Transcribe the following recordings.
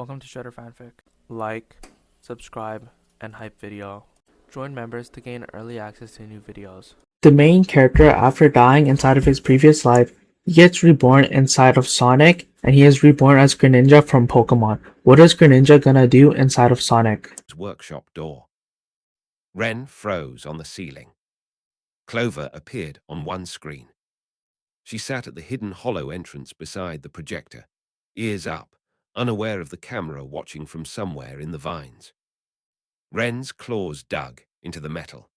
Welcome to Shredder Fanfic. Like, subscribe, and hype video. Join members to gain early access to new videos. The main character, after dying inside of his previous life, he gets reborn inside of Sonic, and he is reborn as Greninja from Pokemon. What is Greninja gonna do inside of Sonic? Workshop door. Ren froze on the ceiling. Clover appeared on one screen. She sat at the hidden hollow entrance beside the projector, ears up, unaware of the camera watching from somewhere in the vines. Ren's claws dug into the metal.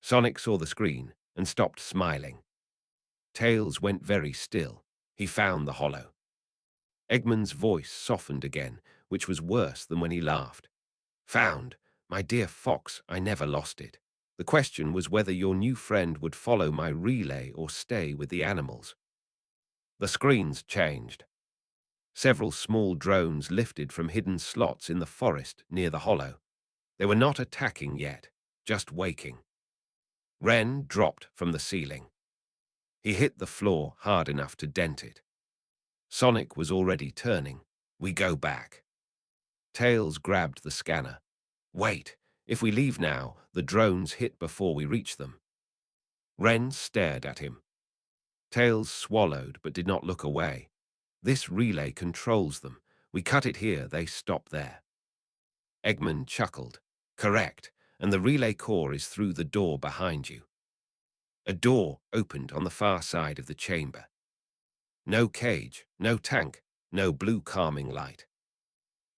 Sonic saw the screen and stopped smiling. Tails went very still. He found the hollow. Eggman's voice softened again, which was worse than when he laughed. Found, my dear fox, I never lost it. The question was whether your new friend would follow my relay or stay with the animals. The screens changed. Several small drones lifted from hidden slots in the forest near the hollow. They were not attacking yet, just waking. Ren dropped from the ceiling. He hit the floor hard enough to dent it. Sonic was already turning. We go back. Tails grabbed the scanner. Wait, if we leave now, the drones hit before we reach them. Ren stared at him. Tails swallowed but did not look away. This relay controls them. We cut it here, they stop there. Eggman chuckled. Correct, and the relay core is through the door behind you. A door opened on the far side of the chamber. No cage, no tank, no blue calming light.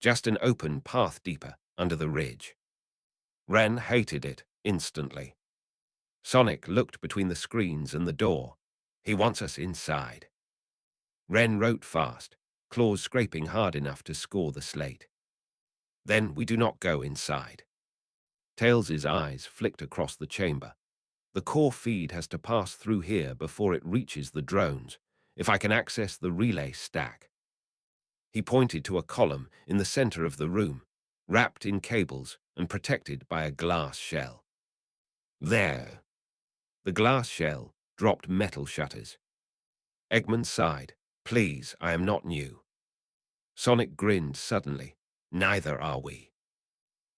Just an open path deeper under the ridge. Ren hated it instantly. Sonic looked between the screens and the door. He wants us inside. Ren wrote fast, claws scraping hard enough to score the slate. Then we do not go inside. Tails's eyes flicked across the chamber. The core feed has to pass through here before it reaches the drones, if I can access the relay stack. He pointed to a column in the center of the room, wrapped in cables and protected by a glass shell. There. The glass shell dropped metal shutters. Eggman sighed. Please, I am not new. Sonic grinned suddenly. Neither are we.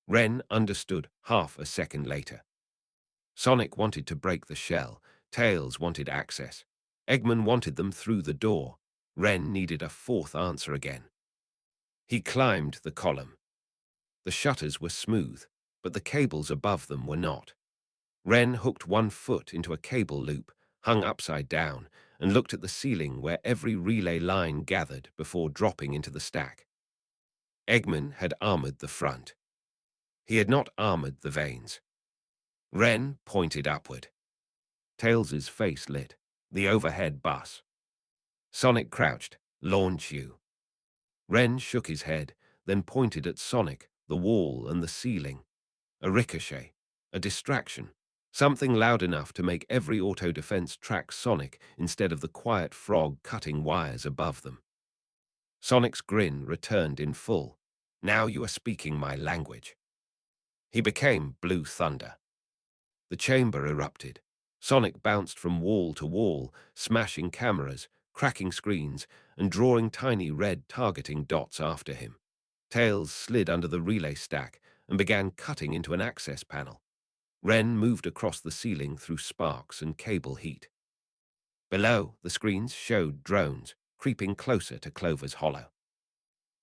Ren understood half a second later. Sonic wanted to break the shell. Tails wanted access. Eggman wanted them through the door. Ren needed a fourth answer again. He climbed the column. The shutters were smooth, but the cables above them were not. Ren hooked one foot into a cable loop, hung upside down, and looked at the ceiling where every relay line gathered before dropping into the stack. Eggman had armored the front. He had not armored the vanes. Ren pointed upward. Tails's face lit. The overhead bus. Sonic crouched. Launch you. Ren shook his head, then pointed at Sonic, the wall and the ceiling. A ricochet. A distraction. Something loud enough to make every auto-defense track Sonic instead of the quiet frog cutting wires above them. Sonic's grin returned in full. Now you are speaking my language. He became Blue Thunder. The chamber erupted. Sonic bounced from wall to wall, smashing cameras, cracking screens, and drawing tiny red targeting dots after him. Tails slid under the relay stack and began cutting into an access panel. Ren moved across the ceiling through sparks and cable heat. Below, the screens showed drones, creeping closer to Clover's hollow.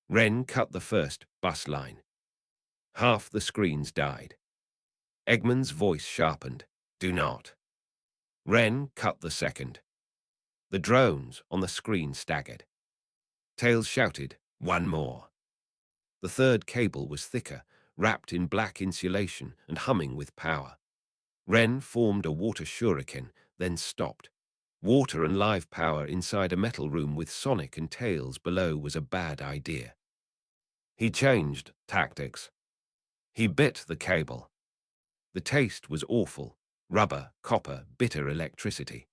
Ren cut the first bus line. Half the screens died. Eggman's voice sharpened. Do not. Ren cut the second. The drones on the screen staggered. Tails shouted, one more. The third cable was thicker, wrapped in black insulation and humming with power. Ren formed a water shuriken, then stopped. Water and live power inside a metal room with Sonic and Tails below was a bad idea. He changed tactics. He bit the cable. The taste was awful. Rubber, copper, bitter electricity.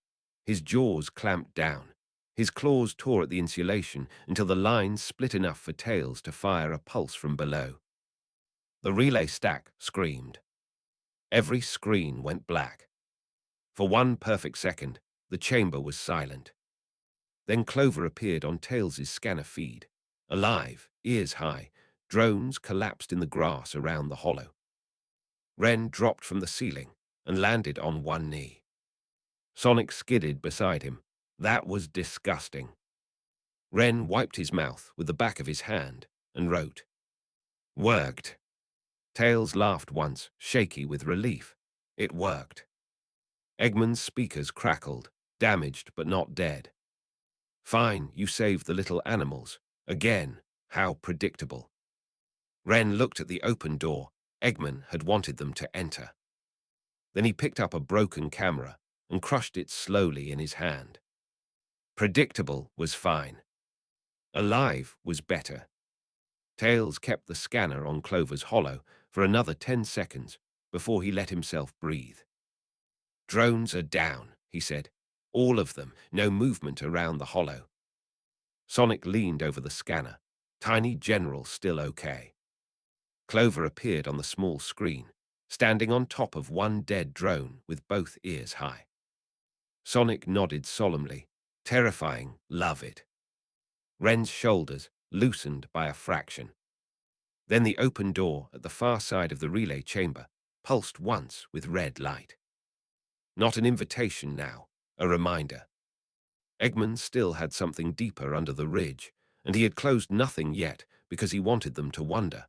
His jaws clamped down. His claws tore at the insulation until the line split enough for Tails to fire a pulse from below. The relay stack screamed. Every screen went black. For one perfect second, the chamber was silent. Then Clover appeared on Tails's scanner feed. Alive, ears high, drones collapsed in the grass around the hollow. Ren dropped from the ceiling and landed on one knee. Sonic skidded beside him. That was disgusting. Ren wiped his mouth with the back of his hand and wrote, "Worked." Tails laughed once, shaky with relief. It worked. Eggman's speakers crackled, damaged but not dead. Fine, you saved the little animals. Again, how predictable. Ren looked at the open door. Eggman had wanted them to enter. Then he picked up a broken camera and crushed it slowly in his hand. Predictable was fine. Alive was better. Tails kept the scanner on Clover's hollow for another 10 seconds before he let himself breathe. "Drones are down," he said. "All of them, no movement around the hollow." Sonic leaned over the scanner. Tiny General still okay. Clover appeared on the small screen, standing on top of one dead drone with both ears high. Sonic nodded solemnly. Terrifying, love it. Ren's shoulders loosened by a fraction. Then the open door at the far side of the relay chamber pulsed once with red light. Not an invitation now, a reminder. Eggman still had something deeper under the ridge, and he had closed nothing yet because he wanted them to wonder.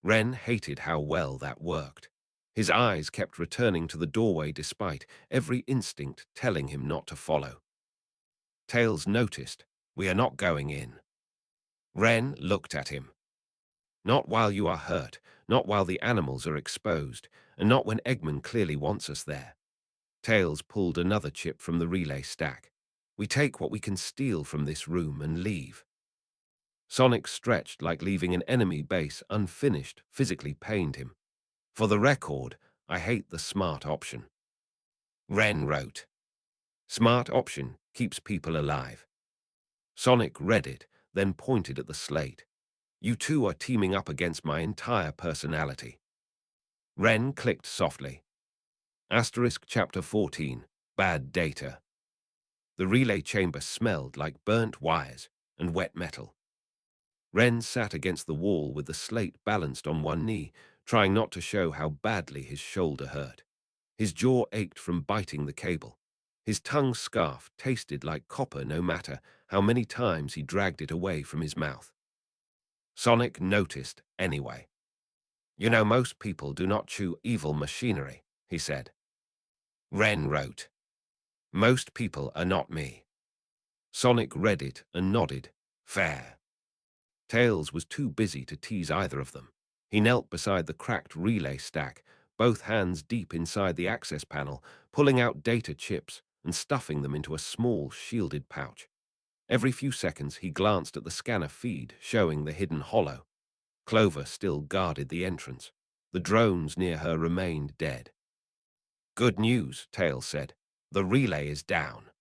Ren hated how well that worked. His eyes kept returning to the doorway despite every instinct telling him not to follow. Tails noticed, "We are not going in." Ren looked at him. "Not while you are hurt, not while the animals are exposed, and not when Eggman clearly wants us there." Tails pulled another chip from the relay stack. "We take what we can steal from this room and leave." Sonic stretched like leaving an enemy base unfinished physically pained him. "For the record, I hate the smart option." Ren wrote, "Smart option keeps people alive." Sonic read it, then pointed at the slate. "You two are teaming up against my entire personality." Ren clicked softly. Asterisk Chapter 14, Bad Data. The relay chamber smelled like burnt wires and wet metal. Ren sat against the wall with the slate balanced on one knee, trying not to show how badly his shoulder hurt. His jaw ached from biting the cable. His tongue scarf tasted like copper no matter how many times he dragged it away from his mouth. Sonic noticed anyway. "You know, most people do not chew evil machinery," he said. Ren wrote, "Most people are not me." Sonic read it and nodded. Fair. Tails was too busy to tease either of them. He knelt beside the cracked relay stack, both hands deep inside the access panel, pulling out data chips and stuffing them into a small, shielded pouch. Every few seconds he glanced at the scanner feed showing the hidden hollow. Clover still guarded the entrance. The drones near her remained dead. "Good news," Tails said. "The relay is down."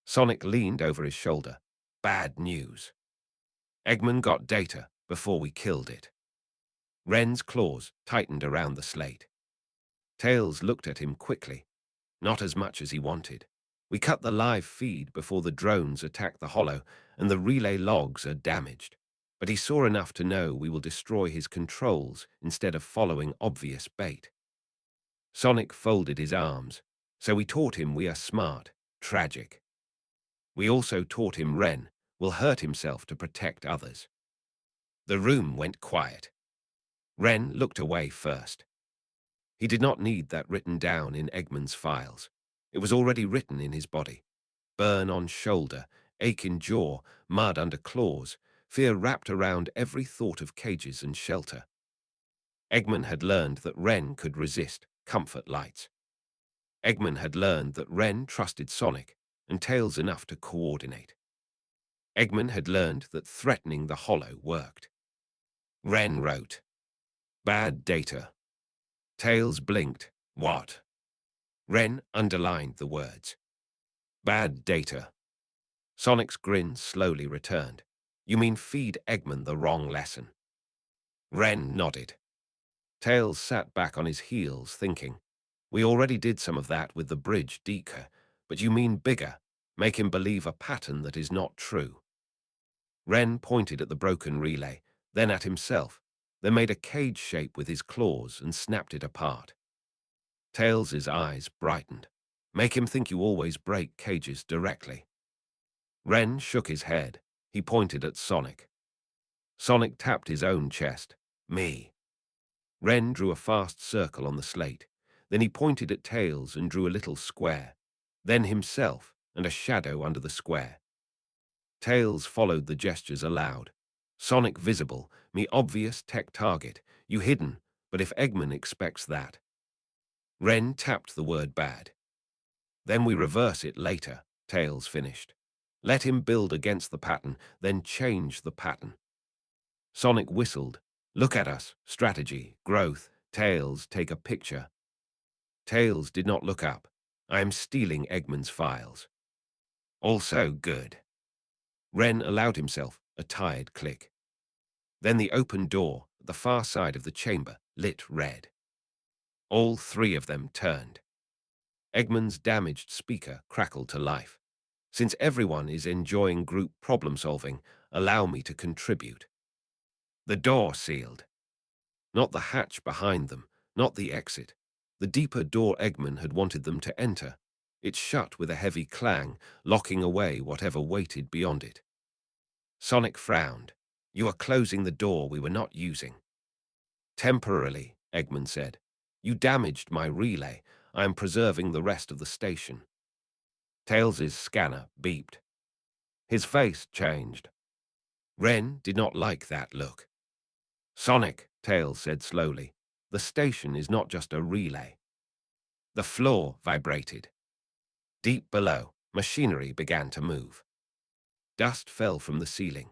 Sonic leaned over his shoulder. "Bad news. Eggman got data before we killed it." Ren's claws tightened around the slate. Tails looked at him quickly. "Not as much as he wanted. We cut the live feed before the drones attacked the hollow, and the relay logs are damaged. But he saw enough to know we will destroy his controls instead of following obvious bait." Sonic folded his arms. "So we taught him we are smart, tragic. We also taught him Ren will hurt himself to protect others." The room went quiet. Ren looked away first. He did not need that written down in Eggman's files. It was already written in his body. Burn on shoulder, ache in jaw, mud under claws, fear wrapped around every thought of cages and shelter. Eggman had learned that Ren could resist comfort lights. Eggman had learned that Ren trusted Sonic and Tails enough to coordinate. Eggman had learned that threatening the hollow worked. Ren wrote, "Bad data." Tails blinked. "What?" Ren underlined the words. "Bad data." Sonic's grin slowly returned. "You mean feed Eggman the wrong lesson?" Ren nodded. Tails sat back on his heels, thinking, "We already did some of that with the bridge decoy, but you mean bigger, make him believe a pattern that is not true." Ren pointed at the broken relay, then at himself, then made a cage shape with his claws and snapped it apart. Tails' eyes brightened. Make him think you always break cages directly. Ren shook his head. He pointed at Sonic. Sonic tapped his own chest. Me. Ren drew a fast circle on the slate. Then he pointed at Tails and drew a little square. Then himself and a shadow under the square. Tails followed the gestures aloud. Sonic visible, me obvious tech target, you hidden, but if Eggman expects that. Ren tapped the word bad. Then we reverse it later, Tails finished. Let him build against the pattern, then change the pattern. Sonic whistled. Look at us, strategy, growth, Tails, take a picture. Tails did not look up. I am stealing Eggman's files. Also good. Ren allowed himself a tired click. Then the open door at the far side of the chamber lit red. All three of them turned. Eggman's damaged speaker crackled to life. Since everyone is enjoying group problem-solving, allow me to contribute. The door sealed. Not the hatch behind them, not the exit. The deeper door Eggman had wanted them to enter. It shut with a heavy clang, locking away whatever waited beyond it. Sonic frowned. You are closing the door we were not using. Temporarily, Eggman said. You damaged my relay. I am preserving the rest of the station. Tails' scanner beeped. His face changed. Ren did not like that look. Sonic, Tails said slowly, the station is not just a relay. The floor vibrated. Deep below, machinery began to move. Dust fell from the ceiling.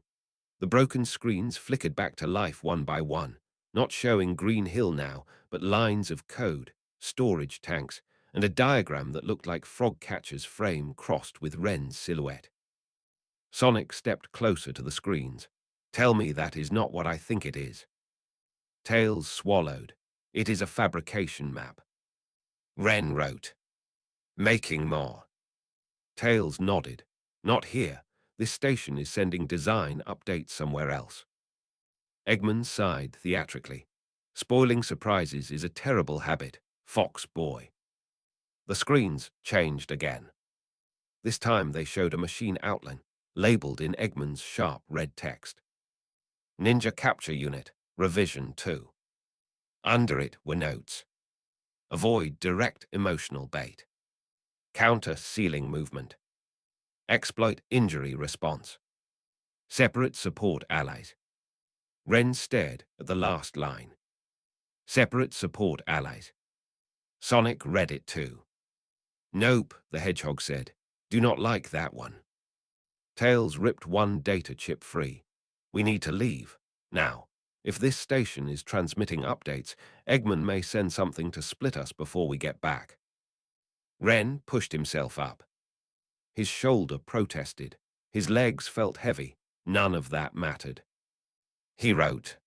The broken screens flickered back to life one by one, not showing Green Hill now, but lines of code, storage tanks, and a diagram that looked like Frogcatcher's frame crossed with Ren's silhouette. Sonic stepped closer to the screens. Tell me that is not what I think it is. Tails swallowed. It is a fabrication map. Ren wrote. Making more. Tails nodded. Not here. This station is sending design updates somewhere else. Eggman sighed theatrically. Spoiling surprises is a terrible habit, Fox boy. The screens changed again. This time they showed a machine outline, labeled in Eggman's sharp red text. Ninja Capture Unit, Revision 2. Under it were notes. Avoid direct emotional bait. Counter ceiling movement. Exploit injury response. Separate support allies. Ren stared at the last line. Separate support allies. Sonic read it too. Nope, the hedgehog said. Do not like that one. Tails ripped one data chip free. We need to leave. Now, if this station is transmitting updates, Eggman may send something to split us before we get back. Ren pushed himself up. His shoulder protested. His legs felt heavy. None of that mattered. He wrote,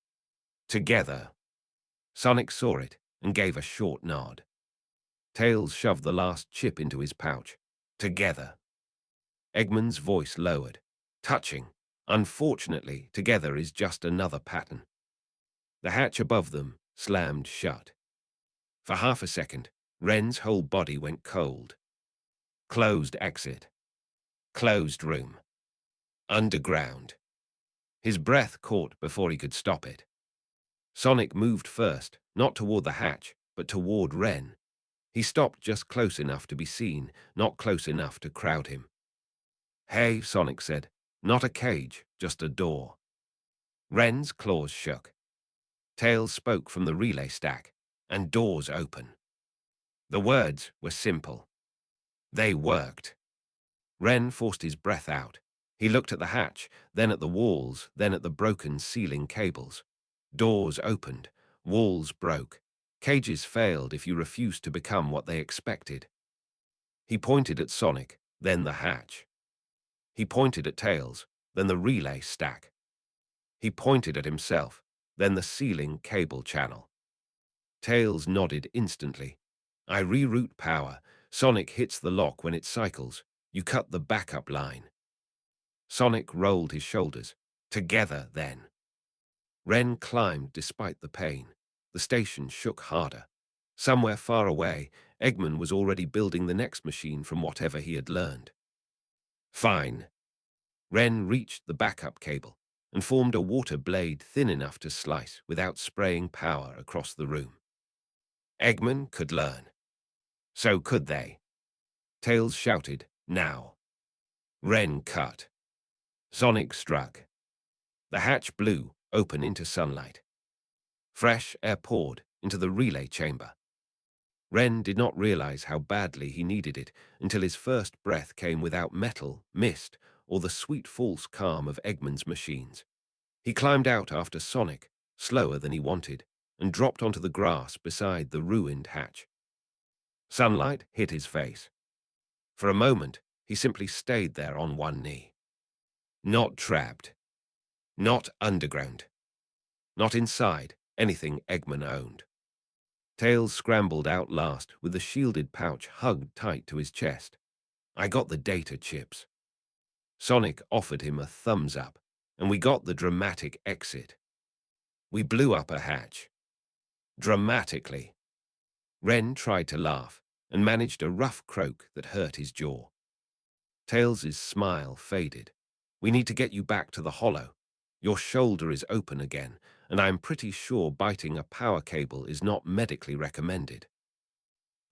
Together. Sonic saw it and gave a short nod. Tails shoved the last chip into his pouch. Together. Eggman's voice lowered. Touching. Unfortunately, together is just another pattern. The hatch above them slammed shut. For half a second, Ren's whole body went cold. Closed exit. Closed room. Underground. His breath caught before he could stop it. Sonic moved first, not toward the hatch, but toward Ren. He stopped just close enough to be seen, not close enough to crowd him. Hey, Sonic said. Not a cage, just a door. Ren's claws shook. Tails spoke from the relay stack, and doors open. The words were simple. They worked. Ren forced his breath out. He looked at the hatch, then at the walls, then at the broken ceiling cables. Doors opened. Walls broke. Cages failed if you refused to become what they expected. He pointed at Sonic, then the hatch. He pointed at Tails, then the relay stack. He pointed at himself, then the ceiling cable channel. Tails nodded instantly. I reroute power. Sonic hits the lock when it cycles. You cut the backup line. Sonic rolled his shoulders. Together, then. Ren climbed despite the pain. The station shook harder. Somewhere far away, Eggman was already building the next machine from whatever he had learned. Fine. Ren reached the backup cable and formed a water blade thin enough to slice without spraying power across the room. Eggman could learn. So could they. Tails shouted, "Now." Ren cut. Sonic struck. The hatch blew open into sunlight. Fresh air poured into the relay chamber. Ren did not realize how badly he needed it until his first breath came without metal, mist, or the sweet false calm of Eggman's machines. He climbed out after Sonic, slower than he wanted, and dropped onto the grass beside the ruined hatch. Sunlight hit his face. For a moment, he simply stayed there on one knee. Not trapped. Not underground. Not inside anything Eggman owned. Tails scrambled out last with the shielded pouch hugged tight to his chest. I got the data chips. Sonic offered him a thumbs up, and we got the dramatic exit. We blew up a hatch. Dramatically. Ren tried to laugh and managed a rough croak that hurt his jaw. Tails' smile faded. We need to get you back to the hollow. Your shoulder is open again, and I'm pretty sure biting a power cable is not medically recommended.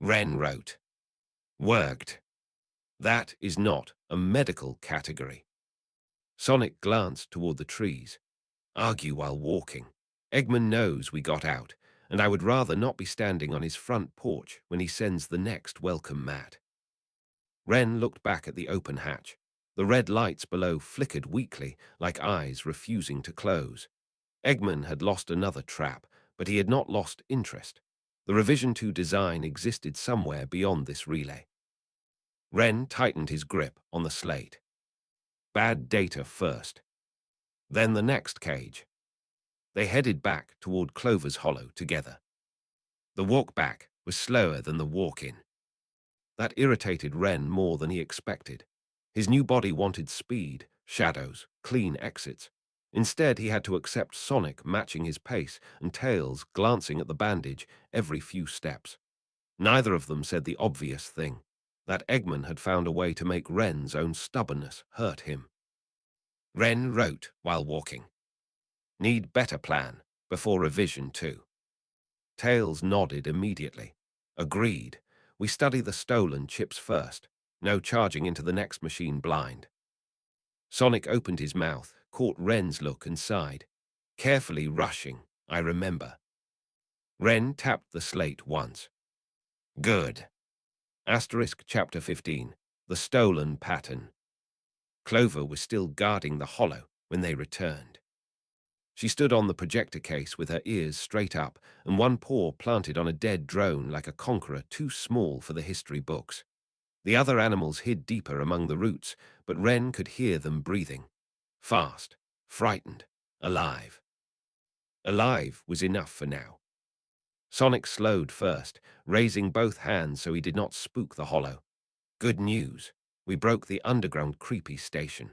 Ren wrote. Worked. That is not a medical category. Sonic glanced toward the trees. Argue while walking. Eggman knows we got out, and I would rather not be standing on his front porch when he sends the next welcome mat. Ren looked back at the open hatch. The red lights below flickered weakly, like eyes refusing to close. Eggman had lost another trap, but he had not lost interest. The Revision 2 design existed somewhere beyond this relay. Ren tightened his grip on the slate. Bad data first. Then the next cage. They headed back toward Clover's Hollow together. The walk back was slower than the walk in. That irritated Ren more than he expected. His new body wanted speed, shadows, clean exits. Instead, he had to accept Sonic matching his pace and Tails glancing at the bandage every few steps. Neither of them said the obvious thing, that Eggman had found a way to make Ren's own stubbornness hurt him. Ren wrote while walking. Need better plan before Revision 2. Tails nodded immediately. Agreed. We study the stolen chips first. No charging into the next machine blind. Sonic opened his mouth, caught Ren's look and sighed. Carefully rushing, I remember. Ren tapped the slate once. Good. Asterisk Chapter 15. The Stolen Pattern. Clover was still guarding the hollow when they returned. She stood on the projector case with her ears straight up and one paw planted on a dead drone like a conqueror too small for the history books. The other animals hid deeper among the roots, but Ren could hear them breathing. Fast, frightened, alive. Alive was enough for now. Sonic slowed first, raising both hands so he did not spook the hollow. Good news. We broke the underground creepy station.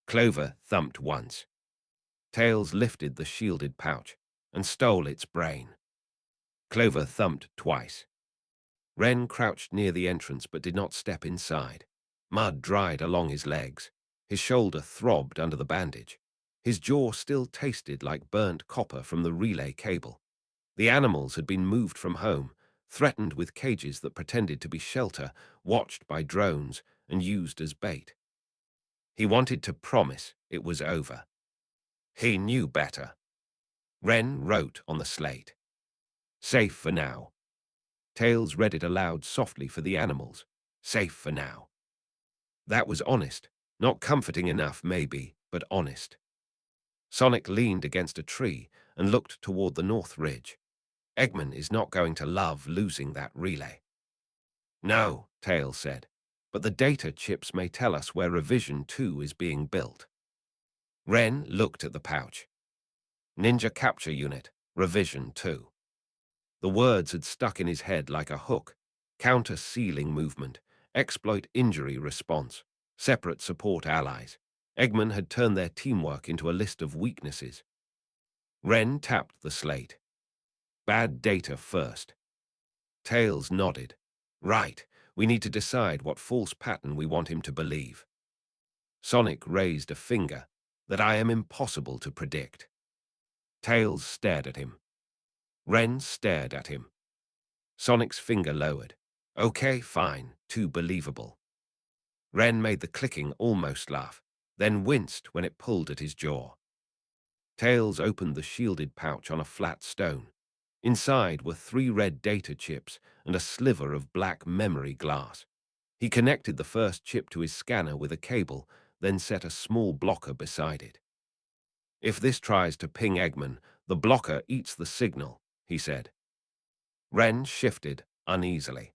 Clover thumped once. Tails lifted the shielded pouch and stole its brain. Clover thumped twice. Ren crouched near the entrance but did not step inside. Mud dried along his legs. His shoulder throbbed under the bandage. His jaw still tasted like burnt copper from the relay cable. The animals had been moved from home, threatened with cages that pretended to be shelter, watched by drones, and used as bait. He wanted to promise it was over. He knew better. Ren wrote on the slate. Safe for now. Tails read it aloud softly for the animals. Safe for now. That was honest. Not comforting enough, maybe, but honest. Sonic leaned against a tree and looked toward the north ridge. Eggman is not going to love losing that relay. No, Tails said, but the data chips may tell us where Revision 2 is being built. Ren looked at the pouch. Ninja Capture Unit, Revision 2. The words had stuck in his head like a hook. Counter-sealing movement, exploit injury response, separate support allies. Eggman had turned their teamwork into a list of weaknesses. Ren tapped the slate. Bad data first. Tails nodded. Right, we need to decide what false pattern we want him to believe. Sonic raised a finger. That I am impossible to predict. Tails stared at him. Ren stared at him. Sonic's finger lowered. Okay, fine, too believable. Ren made the clicking almost laugh, then winced when it pulled at his jaw. Tails opened the shielded pouch on a flat stone. Inside were 3 red data chips and a sliver of black memory glass. He connected the first chip to his scanner with a cable, then set a small blocker beside it. If this tries to ping Eggman, the blocker eats the signal, he said. Ren shifted uneasily.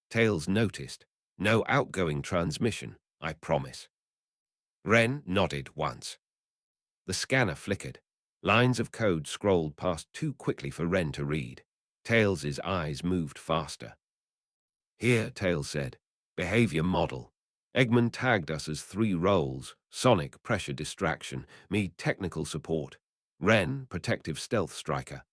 Tails noticed. No outgoing transmission, I promise. Ren nodded once. The scanner flickered. Lines of code scrolled past too quickly for Ren to read. Tails' eyes moved faster. Here, Tails said. Behavior model. Eggman tagged us as 3 roles. Sonic, pressure distraction. Me, technical support. Ren, protective stealth striker.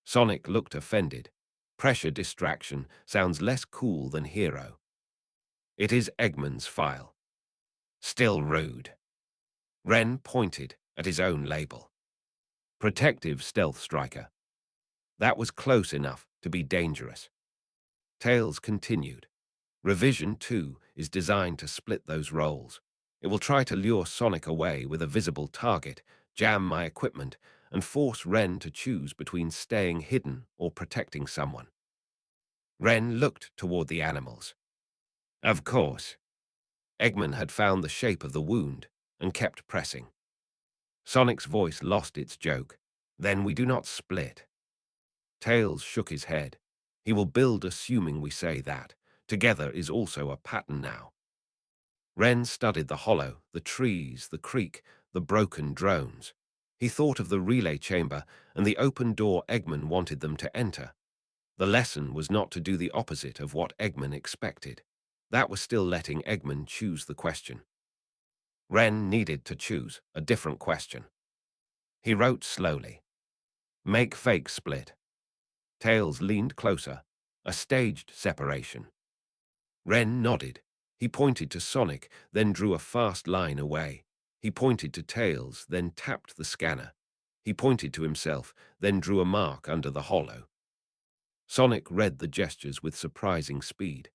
Sonic looked offended. Pressure distraction sounds less cool than hero. It is Eggman's file. Still rude. Ren pointed at his own label. Protective stealth striker. That was close enough to be dangerous. Tails continued. Revision 2 is designed to split those roles. It will try to lure Sonic away with a visible target, jam my equipment, and force Ren to choose between staying hidden or protecting someone. Ren looked toward the animals. Of course. Eggman had found the shape of the wound and kept pressing. Sonic's voice lost its joke. Then we do not split. Tails shook his head. He will build assuming we say that. Together is also a pattern now. Ren studied the hollow, the trees, the creek, the broken drones. He thought of the relay chamber and the open door Eggman wanted them to enter. The lesson was not to do the opposite of what Eggman expected. That was still letting Eggman choose the question. Ren needed to choose a different question. He wrote slowly. Make fake split. Tails leaned closer. A staged separation. Ren nodded. He pointed to Sonic, then drew a fast line away. He pointed to Tails, then tapped the scanner. He pointed to himself, then drew a mark under the hollow. Sonic read the gestures with surprising speed.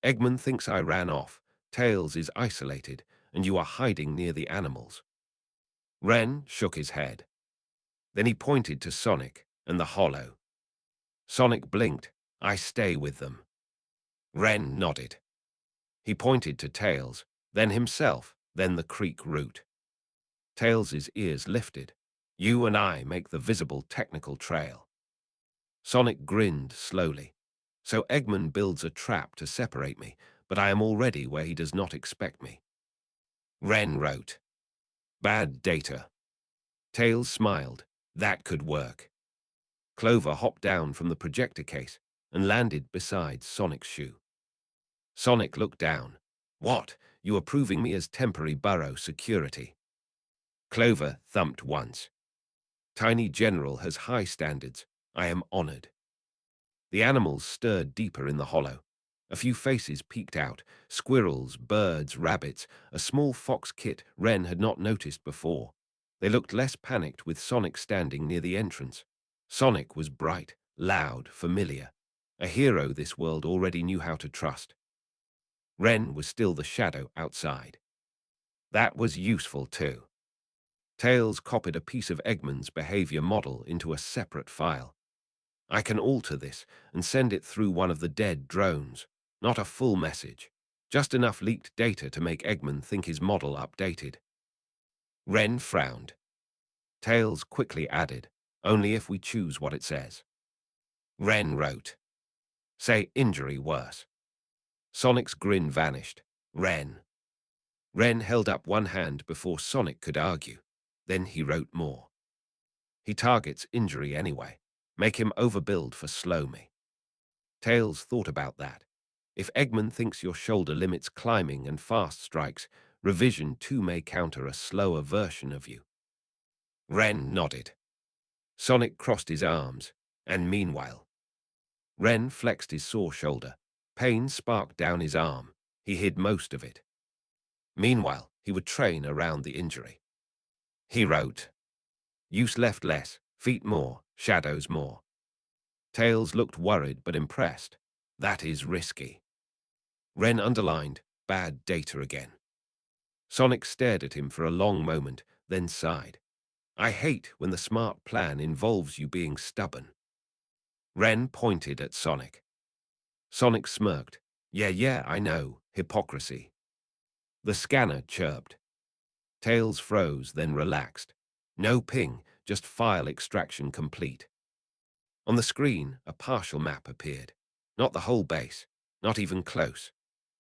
Eggman thinks I ran off. Tails is isolated, and you are hiding near the animals. Ren shook his head. Then he pointed to Sonic and the hollow. Sonic blinked. I stay with them. Ren nodded. He pointed to Tails, then himself, then the creek route. Tails' ears lifted. You and I make the visible technical trail. Sonic grinned slowly. So Eggman builds a trap to separate me, but I am already where he does not expect me. Ren wrote. Bad data. Tails smiled. That could work. Clover hopped down from the projector case and landed beside Sonic's shoe. Sonic looked down. What? You are proving me as temporary burrow security. Clover thumped once. Tiny General has high standards. I am honored. The animals stirred deeper in the hollow. A few faces peeked out. Squirrels, birds, rabbits, a small fox kit Ren had not noticed before. They looked less panicked with Sonic standing near the entrance. Sonic was bright, loud, familiar. A hero this world already knew how to trust. Ren was still the shadow outside. That was useful too. Tails copied a piece of Eggman's behavior model into a separate file. I can alter this and send it through one of the dead drones. Not a full message. Just enough leaked data to make Eggman think his model updated. Ren frowned. Tails quickly added, only if we choose what it says. Ren wrote, say injury worse. Sonic's grin vanished. Ren. Ren held up one hand before Sonic could argue. Then he wrote more. He targets injury anyway. Make him overbuild for slow me. Tails thought about that. If Eggman thinks your shoulder limits climbing and fast strikes, Revision 2 may counter a slower version of you. Ren nodded. Sonic crossed his arms, and meanwhile, Ren flexed his sore shoulder. Pain sparked down his arm. He hid most of it. Meanwhile, he would train around the injury. He wrote, use left less, feet more, shadows more. Tails looked worried but impressed. That is risky. Ren underlined, bad data again. Sonic stared at him for a long moment, then sighed. I hate when the smart plan involves you being stubborn. Ren pointed at Sonic. Sonic smirked. Yeah, I know. Hypocrisy. The scanner chirped. Tails froze, then relaxed. No ping, just file extraction complete. On the screen, a partial map appeared. Not the whole base, not even close,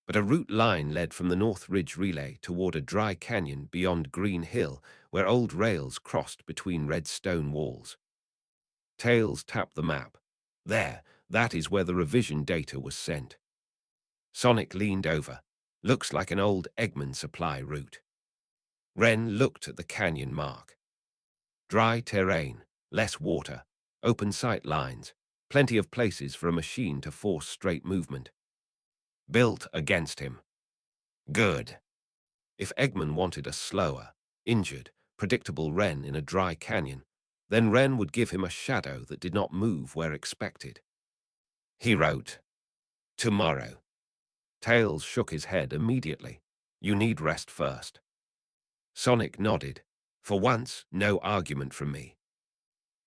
but a route line led from the North Ridge Relay toward a dry canyon beyond Green Hill, where old rails crossed between red stone walls. Tails tapped the map. There, that is where the revision data was sent. Sonic leaned over. Looks like an old Eggman supply route. Ren looked at the canyon mark. Dry terrain, less water, open sight lines, plenty of places for a machine to force straight movement. Built against him. Good. If Eggman wanted a slower, injured, predictable Ren in a dry canyon, then Ren would give him a shadow that did not move where expected. He wrote, tomorrow. Tails shook his head immediately. You need rest first. Sonic nodded. For once, no argument from me.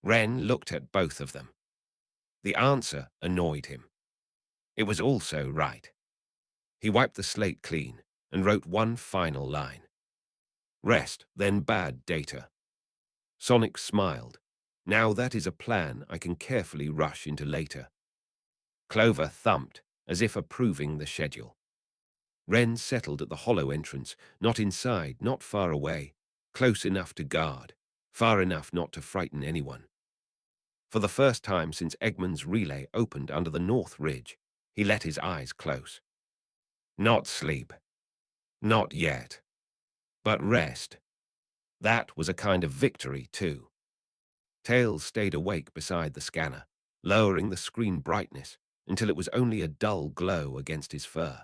Ren looked at both of them. The answer annoyed him. It was also right. He wiped the slate clean and wrote one final line. Rest, then bad data. Sonic smiled. Now that is a plan I can carefully rush into later. Clover thumped, as if approving the schedule. Ren settled at the hollow entrance, not inside, not far away, close enough to guard, far enough not to frighten anyone. For the first time since Eggman's relay opened under the North Ridge, he let his eyes close. Not sleep. Not yet. But rest. That was a kind of victory, too. Tails stayed awake beside the scanner, lowering the screen brightness until it was only a dull glow against his fur.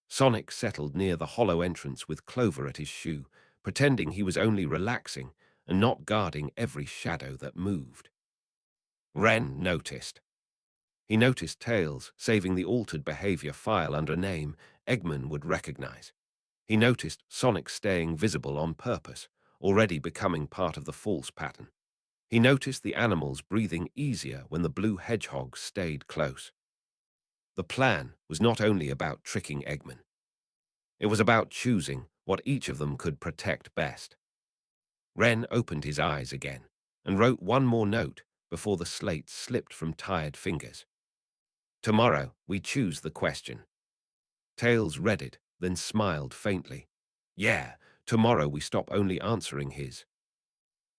Sonic settled near the hollow entrance with Clover at his shoe, pretending he was only relaxing and not guarding every shadow that moved. Ren noticed. He noticed Tails saving the altered behavior file under a name Eggman would recognize. He noticed Sonic staying visible on purpose, already becoming part of the false pattern. He noticed the animals breathing easier when the blue hedgehog stayed close. The plan was not only about tricking Eggman. It was about choosing what each of them could protect best. Ren opened his eyes again and wrote one more note before the slate slipped from tired fingers. Tomorrow, we choose the question. Tails read it, then smiled faintly. Yeah, tomorrow we stop only answering his.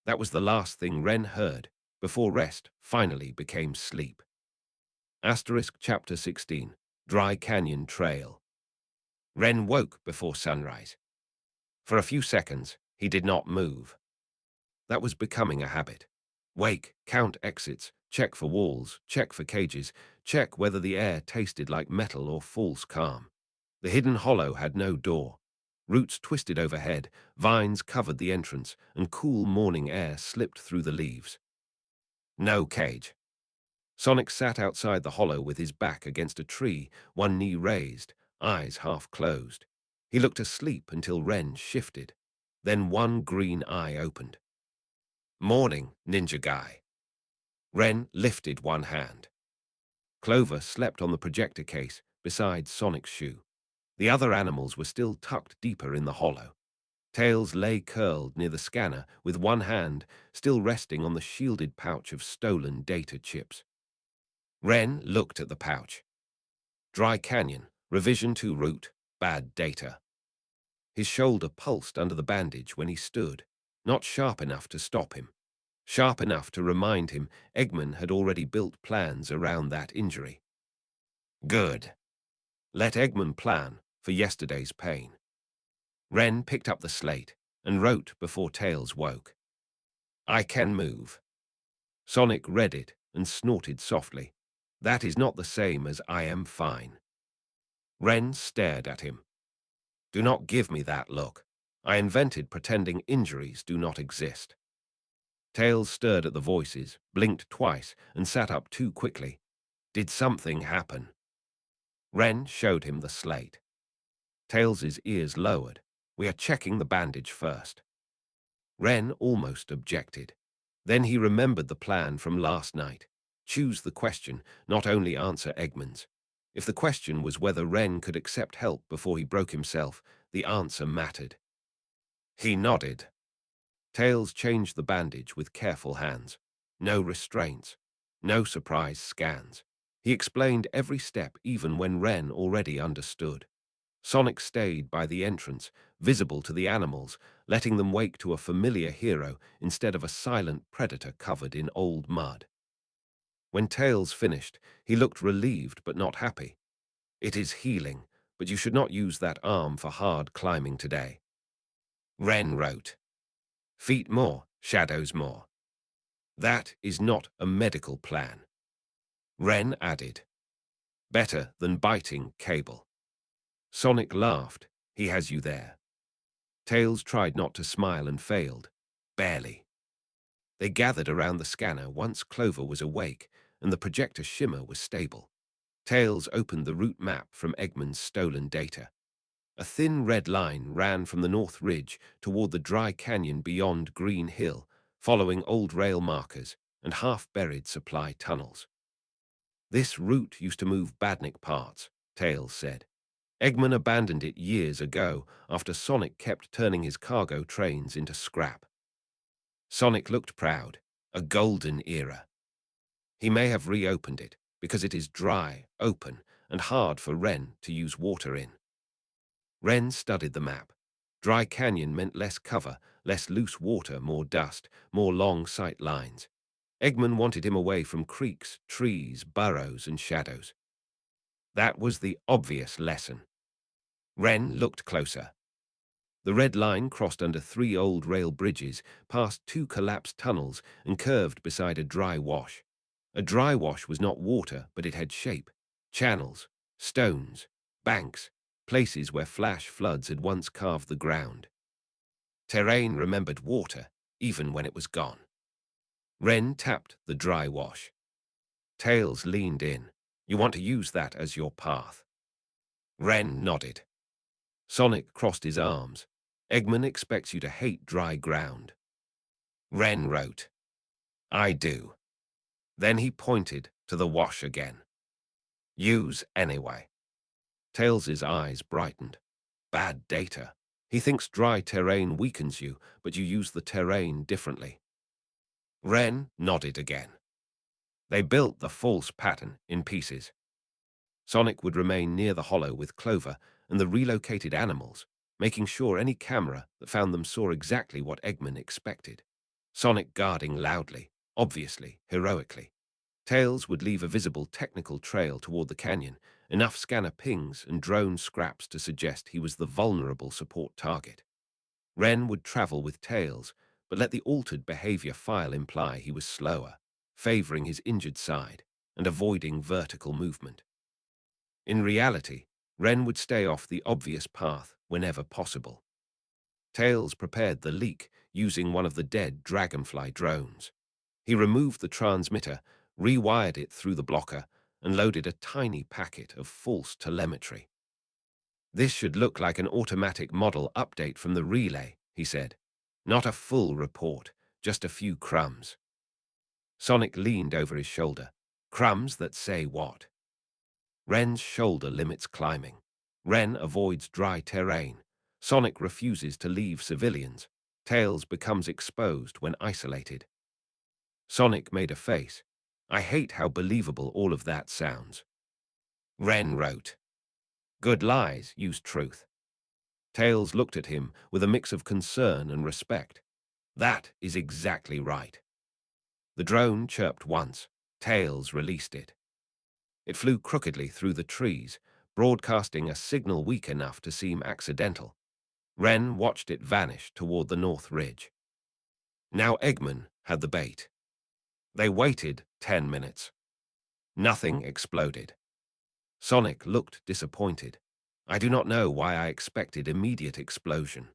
That was the last thing Ren heard before rest finally became sleep. Asterisk Chapter 16, Dry Canyon Trail. Ren woke before sunrise. For a few seconds, he did not move. That was becoming a habit. Wake, count exits, check for walls, check for cages, check whether the air tasted like metal or false calm. The hidden hollow had no door. Roots twisted overhead, vines covered the entrance, and cool morning air slipped through the leaves. No cage. Sonic sat outside the hollow with his back against a tree, one knee raised, eyes half closed. He looked asleep until Ren shifted. Then one green eye opened. Morning, ninja guy. Ren lifted one hand. Clover slept on the projector case beside Sonic's shoe. The other animals were still tucked deeper in the hollow. Tails lay curled near the scanner with one hand still resting on the shielded pouch of stolen data chips. Ren looked at the pouch. Dry Canyon, Revision 2 route, bad data. His shoulder pulsed under the bandage when he stood, not sharp enough to stop him. Sharp enough to remind him Eggman had already built plans around that injury. Good. Let Eggman plan for yesterday's pain. Ren picked up the slate and wrote before Tails woke. I can move. Sonic read it and snorted softly. That is not the same as I am fine. Ren stared at him. Do not give me that look. I invented pretending injuries do not exist. Tails stirred at the voices, blinked twice, and sat up too quickly. Did something happen? Ren showed him the slate. Tails's ears lowered. We are checking the bandage first. Ren almost objected. Then he remembered the plan from last night. Choose the question, not only answer Eggman's. If the question was whether Ren could accept help before he broke himself, the answer mattered. He nodded. Tails changed the bandage with careful hands. No restraints. No surprise scans. He explained every step even when Ren already understood. Sonic stayed by the entrance, visible to the animals, letting them wake to a familiar hero instead of a silent predator covered in old mud. When Tails finished, he looked relieved but not happy. It is healing, but you should not use that arm for hard climbing today. Ren wrote, Feet more, shadows more. That is not a medical plan. Ren added, Better than biting cable. Sonic laughed. He has you there. Tails tried not to smile and failed. Barely. They gathered around the scanner once Clover was awake and the projector shimmer was stable. Tails opened the route map from Eggman's stolen data. A thin red line ran from the North Ridge toward the dry canyon beyond Green Hill, following old rail markers and half-buried supply tunnels. This route used to move Badnik parts, Tails said. Eggman abandoned it years ago after Sonic kept turning his cargo trains into scrap. Sonic looked proud. A golden era. He may have reopened it because it is dry, open, and hard for Ren to use water in. Ren studied the map. Dry canyon meant less cover, less loose water, more dust, more long sight lines. Eggman wanted him away from creeks, trees, burrows, and shadows. That was the obvious lesson. Ren looked closer. The red line crossed under 3 old rail bridges, past 2 collapsed tunnels, and curved beside a dry wash. A dry wash was not water, but it had shape. Channels, stones, banks, places where flash floods had once carved the ground. Terrain remembered water, even when it was gone. Ren tapped the dry wash. Tails leaned in. You want to use that as your path. Ren nodded. Sonic crossed his arms. Eggman expects you to hate dry ground. Ren wrote, I do. Then he pointed to the wash again. Use anyway. Tails's eyes brightened. Bad data. He thinks dry terrain weakens you, but you use the terrain differently. Ren nodded again. They built the false pattern in pieces. Sonic would remain near the hollow with Clover and the relocated animals, making sure any camera that found them saw exactly what Eggman expected. Sonic guarding loudly, obviously, heroically. Tails would leave a visible technical trail toward the canyon, enough scanner pings and drone scraps to suggest he was the vulnerable support target. Ren would travel with Tails, but let the altered behavior file imply he was slower, favoring his injured side and avoiding vertical movement. In reality, Ren would stay off the obvious path whenever possible. Tails prepared the leak using one of the dead Dragonfly drones. He removed the transmitter, rewired it through the blocker, and loaded a tiny packet of false telemetry. This should look like an automatic model update from the relay, he said. Not a full report, just a few crumbs. Sonic leaned over his shoulder. Crumbs that say what? Ren's shoulder limits climbing. Ren avoids dry terrain. Sonic refuses to leave civilians. Tails becomes exposed when isolated. Sonic made a face. I hate how believable all of that sounds. Ren wrote, Good lies use truth. Tails looked at him with a mix of concern and respect. That is exactly right. The drone chirped once. Tails released it. It flew crookedly through the trees, broadcasting a signal weak enough to seem accidental. Wren watched it vanish toward the north ridge. Now Eggman had the bait. They waited 10 minutes. Nothing exploded. Sonic looked disappointed. I do not know why I expected immediate explosion.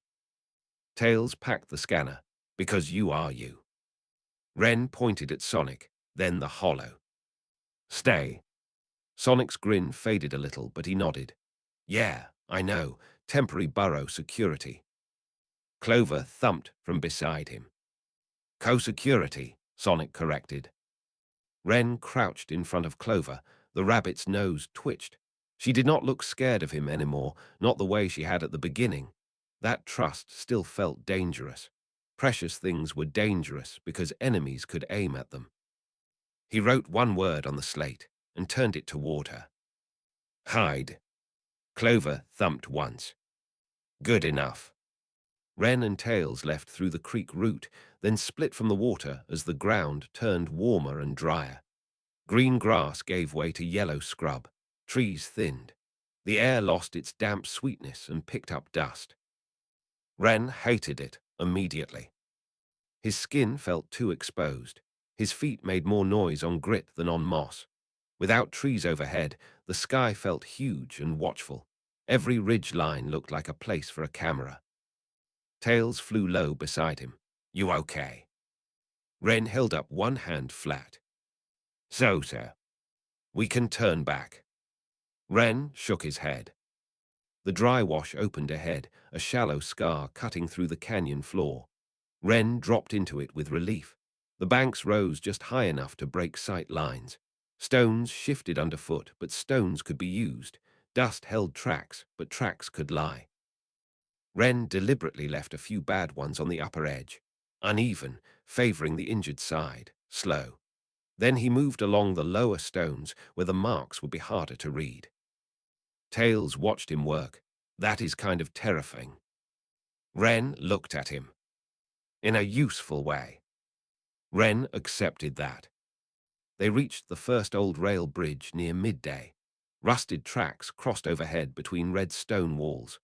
Tails packed the scanner, because you are you. Wren pointed at Sonic, then the hollow. Stay. Sonic's grin faded a little, but he nodded. Yeah, I know. Temporary burrow security. Clover thumped from beside him. Co-security, Sonic corrected. Wren crouched in front of Clover. The rabbit's nose twitched. She did not look scared of him anymore, not the way she had at the beginning. That trust still felt dangerous. Precious things were dangerous because enemies could aim at them. He wrote one word on the slate and turned it toward her. Hide. Clover thumped once. Good enough. Wren and Tails left through the creek route, then split from the water as the ground turned warmer and drier. Green grass gave way to yellow scrub. Trees thinned. The air lost its damp sweetness and picked up dust. Wren hated it immediately. His skin felt too exposed. His feet made more noise on grit than on moss. Without trees overhead, the sky felt huge and watchful. Every ridge line looked like a place for a camera. Tails flew low beside him. You okay? Wren held up one hand flat. So, sir. We can turn back. Wren shook his head. The dry wash opened ahead, a shallow scar cutting through the canyon floor. Wren dropped into it with relief. The banks rose just high enough to break sight lines. Stones shifted underfoot, but stones could be used. Dust held tracks, but tracks could lie. Wren deliberately left a few bad ones on the upper edge, uneven, favoring the injured side, slow. Then he moved along the lower stones where the marks would be harder to read. Tails watched him work. That is kind of terrifying. Wren looked at him. In a useful way. Wren accepted that. They reached the first old rail bridge near midday. Rusted tracks crossed overhead between red stone walls.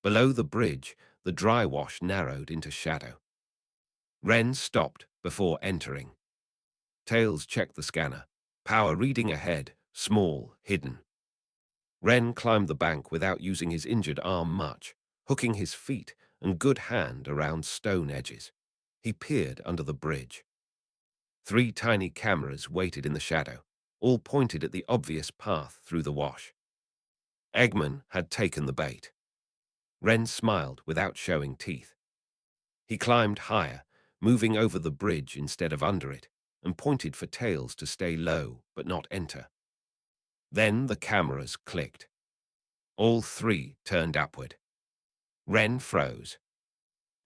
Below the bridge, the dry wash narrowed into shadow. Wren stopped before entering. Tails checked the scanner. Power reading ahead, small, hidden. Wren climbed the bank without using his injured arm much, hooking his feet and good hand around stone edges. He peered under the bridge. 3 tiny cameras waited in the shadow, all pointed at the obvious path through the wash. Eggman had taken the bait. Wren smiled without showing teeth. He climbed higher, moving over the bridge instead of under it, and pointed for Tails to stay low but not enter. Then the cameras clicked. All 3 turned upward. Wren froze.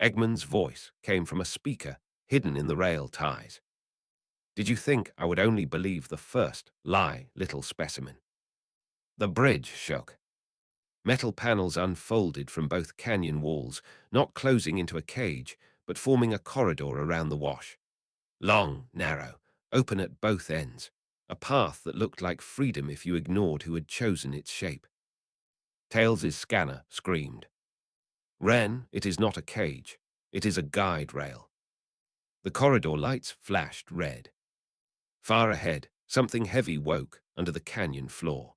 Eggman's voice came from a speaker hidden in the rail ties. Did you think I would only believe the first lie, little specimen? The bridge shook. Metal panels unfolded from both canyon walls, not closing into a cage, but forming a corridor around the wash. Long, narrow, open at both ends, a path that looked like freedom if you ignored who had chosen its shape. Tails's scanner screamed. Wren, it is not a cage. It is a guide rail. The corridor lights flashed red. Far ahead, something heavy woke under the canyon floor.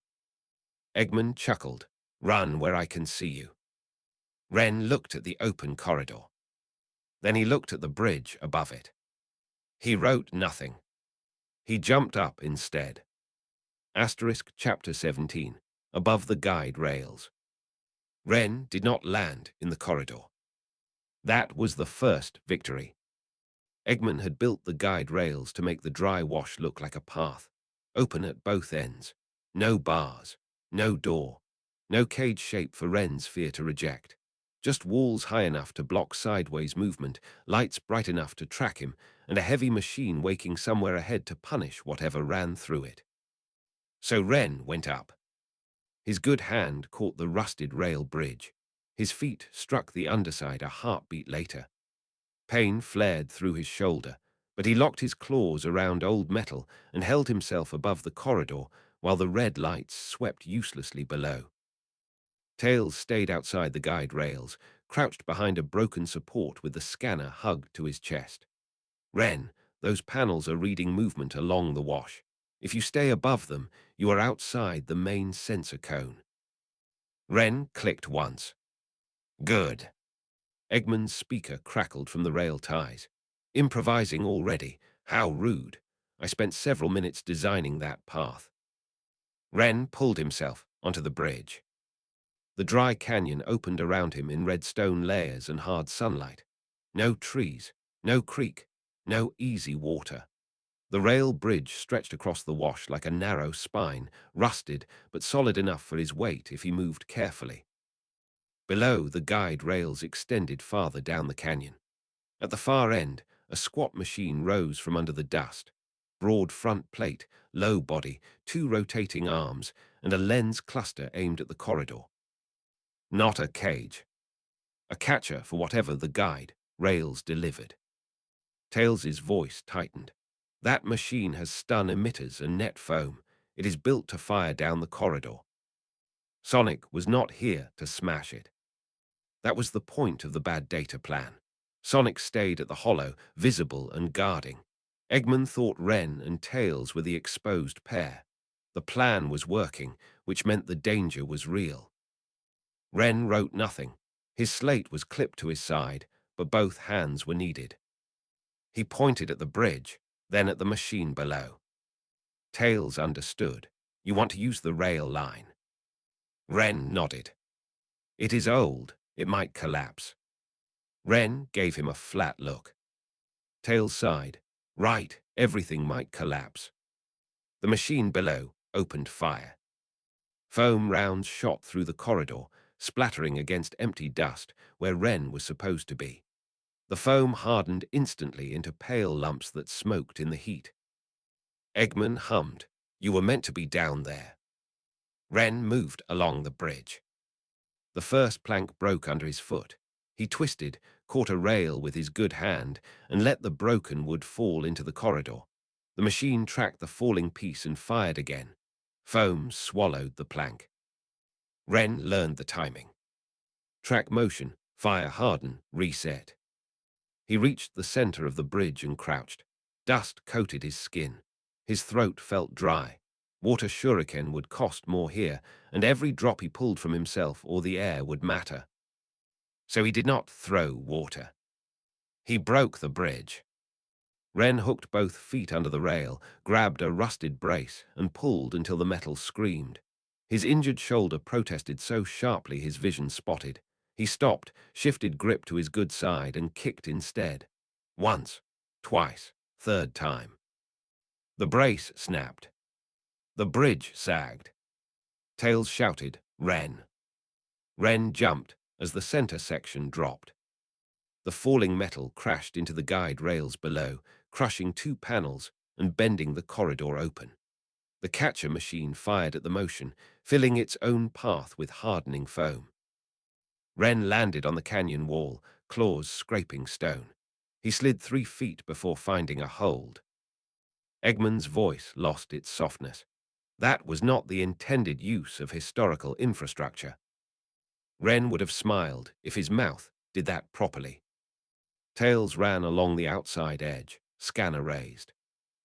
Eggman chuckled. Run where I can see you. Wren looked at the open corridor. Then he looked at the bridge above it. He wrote nothing. He jumped up instead. Asterisk chapter 17, above the guide rails. Wren did not land in the corridor. That was the first victory. Eggman had built the guide rails to make the dry wash look like a path, open at both ends. No bars, no door, no cage shape for Wren's fear to reject. Just walls high enough to block sideways movement, lights bright enough to track him, and a heavy machine waking somewhere ahead to punish whatever ran through it. So Wren went up. His good hand caught the rusted rail bridge. His feet struck the underside a heartbeat later. Pain flared through his shoulder, but he locked his claws around old metal and held himself above the corridor while the red lights swept uselessly below. Tails stayed outside the guide rails, crouched behind a broken support with the scanner hugged to his chest. Ren, those panels are reading movement along the wash. If you stay above them, you are outside the main sensor cone. Ren clicked once. Good. Eggman's speaker crackled from the rail ties. Improvising already. How rude. I spent several minutes designing that path. Ren pulled himself onto the bridge. The dry canyon opened around him in red stone layers and hard sunlight. No trees, no creek, no easy water. The rail bridge stretched across the wash like a narrow spine, rusted but solid enough for his weight if he moved carefully. Below, the guide rails extended farther down the canyon. At the far end, a squat machine rose from under the dust. Broad front plate, low body, 2 rotating arms, and a lens cluster aimed at the corridor. Not a cage. A catcher for whatever the guide rails delivered. Tails's voice tightened. That machine has stun emitters and net foam. It is built to fire down the corridor. Sonic was not here to smash it. That was the point of the bad data plan. Sonic stayed at the hollow, visible and guarding. Eggman thought Ren and Tails were the exposed pair. The plan was working, which meant the danger was real. Ren wrote nothing. His slate was clipped to his side, but both hands were needed. He pointed at the bridge, then at the machine below. Tails understood. You want to use the rail line. Ren nodded. It is old. It might collapse. Ren gave him a flat look. Tails sighed. Right, everything might collapse. The machine below opened fire. Foam rounds shot through the corridor, splattering against empty dust where Ren was supposed to be. The foam hardened instantly into pale lumps that smoked in the heat. Eggman hummed. You were meant to be down there. Ren moved along the bridge. The first plank broke under his foot. He twisted, caught a rail with his good hand, and let the broken wood fall into the corridor. The machine tracked the falling piece and fired again. Foam swallowed the plank. Ren learned the timing. Track motion, fire harden, reset. He reached the center of the bridge and crouched. Dust coated his skin. His throat felt dry. Water shuriken would cost more here, and every drop he pulled from himself or the air would matter. So he did not throw water. He broke the bridge. Ren hooked both feet under the rail, grabbed a rusted brace, and pulled until the metal screamed. His injured shoulder protested so sharply his vision spotted. He stopped, shifted grip to his good side, and kicked instead. Once, twice, third time. The brace snapped. The bridge sagged. Tails shouted, Ren. Ren jumped as the center section dropped. The falling metal crashed into the guide rails below, crushing 2 panels and bending the corridor open. The catcher machine fired at the motion, filling its own path with hardening foam. Ren landed on the canyon wall, claws scraping stone. He slid 3 feet before finding a hold. Eggman's voice lost its softness. That was not the intended use of historical infrastructure. Ren would have smiled if his mouth did that properly. Tails ran along the outside edge, scanner raised.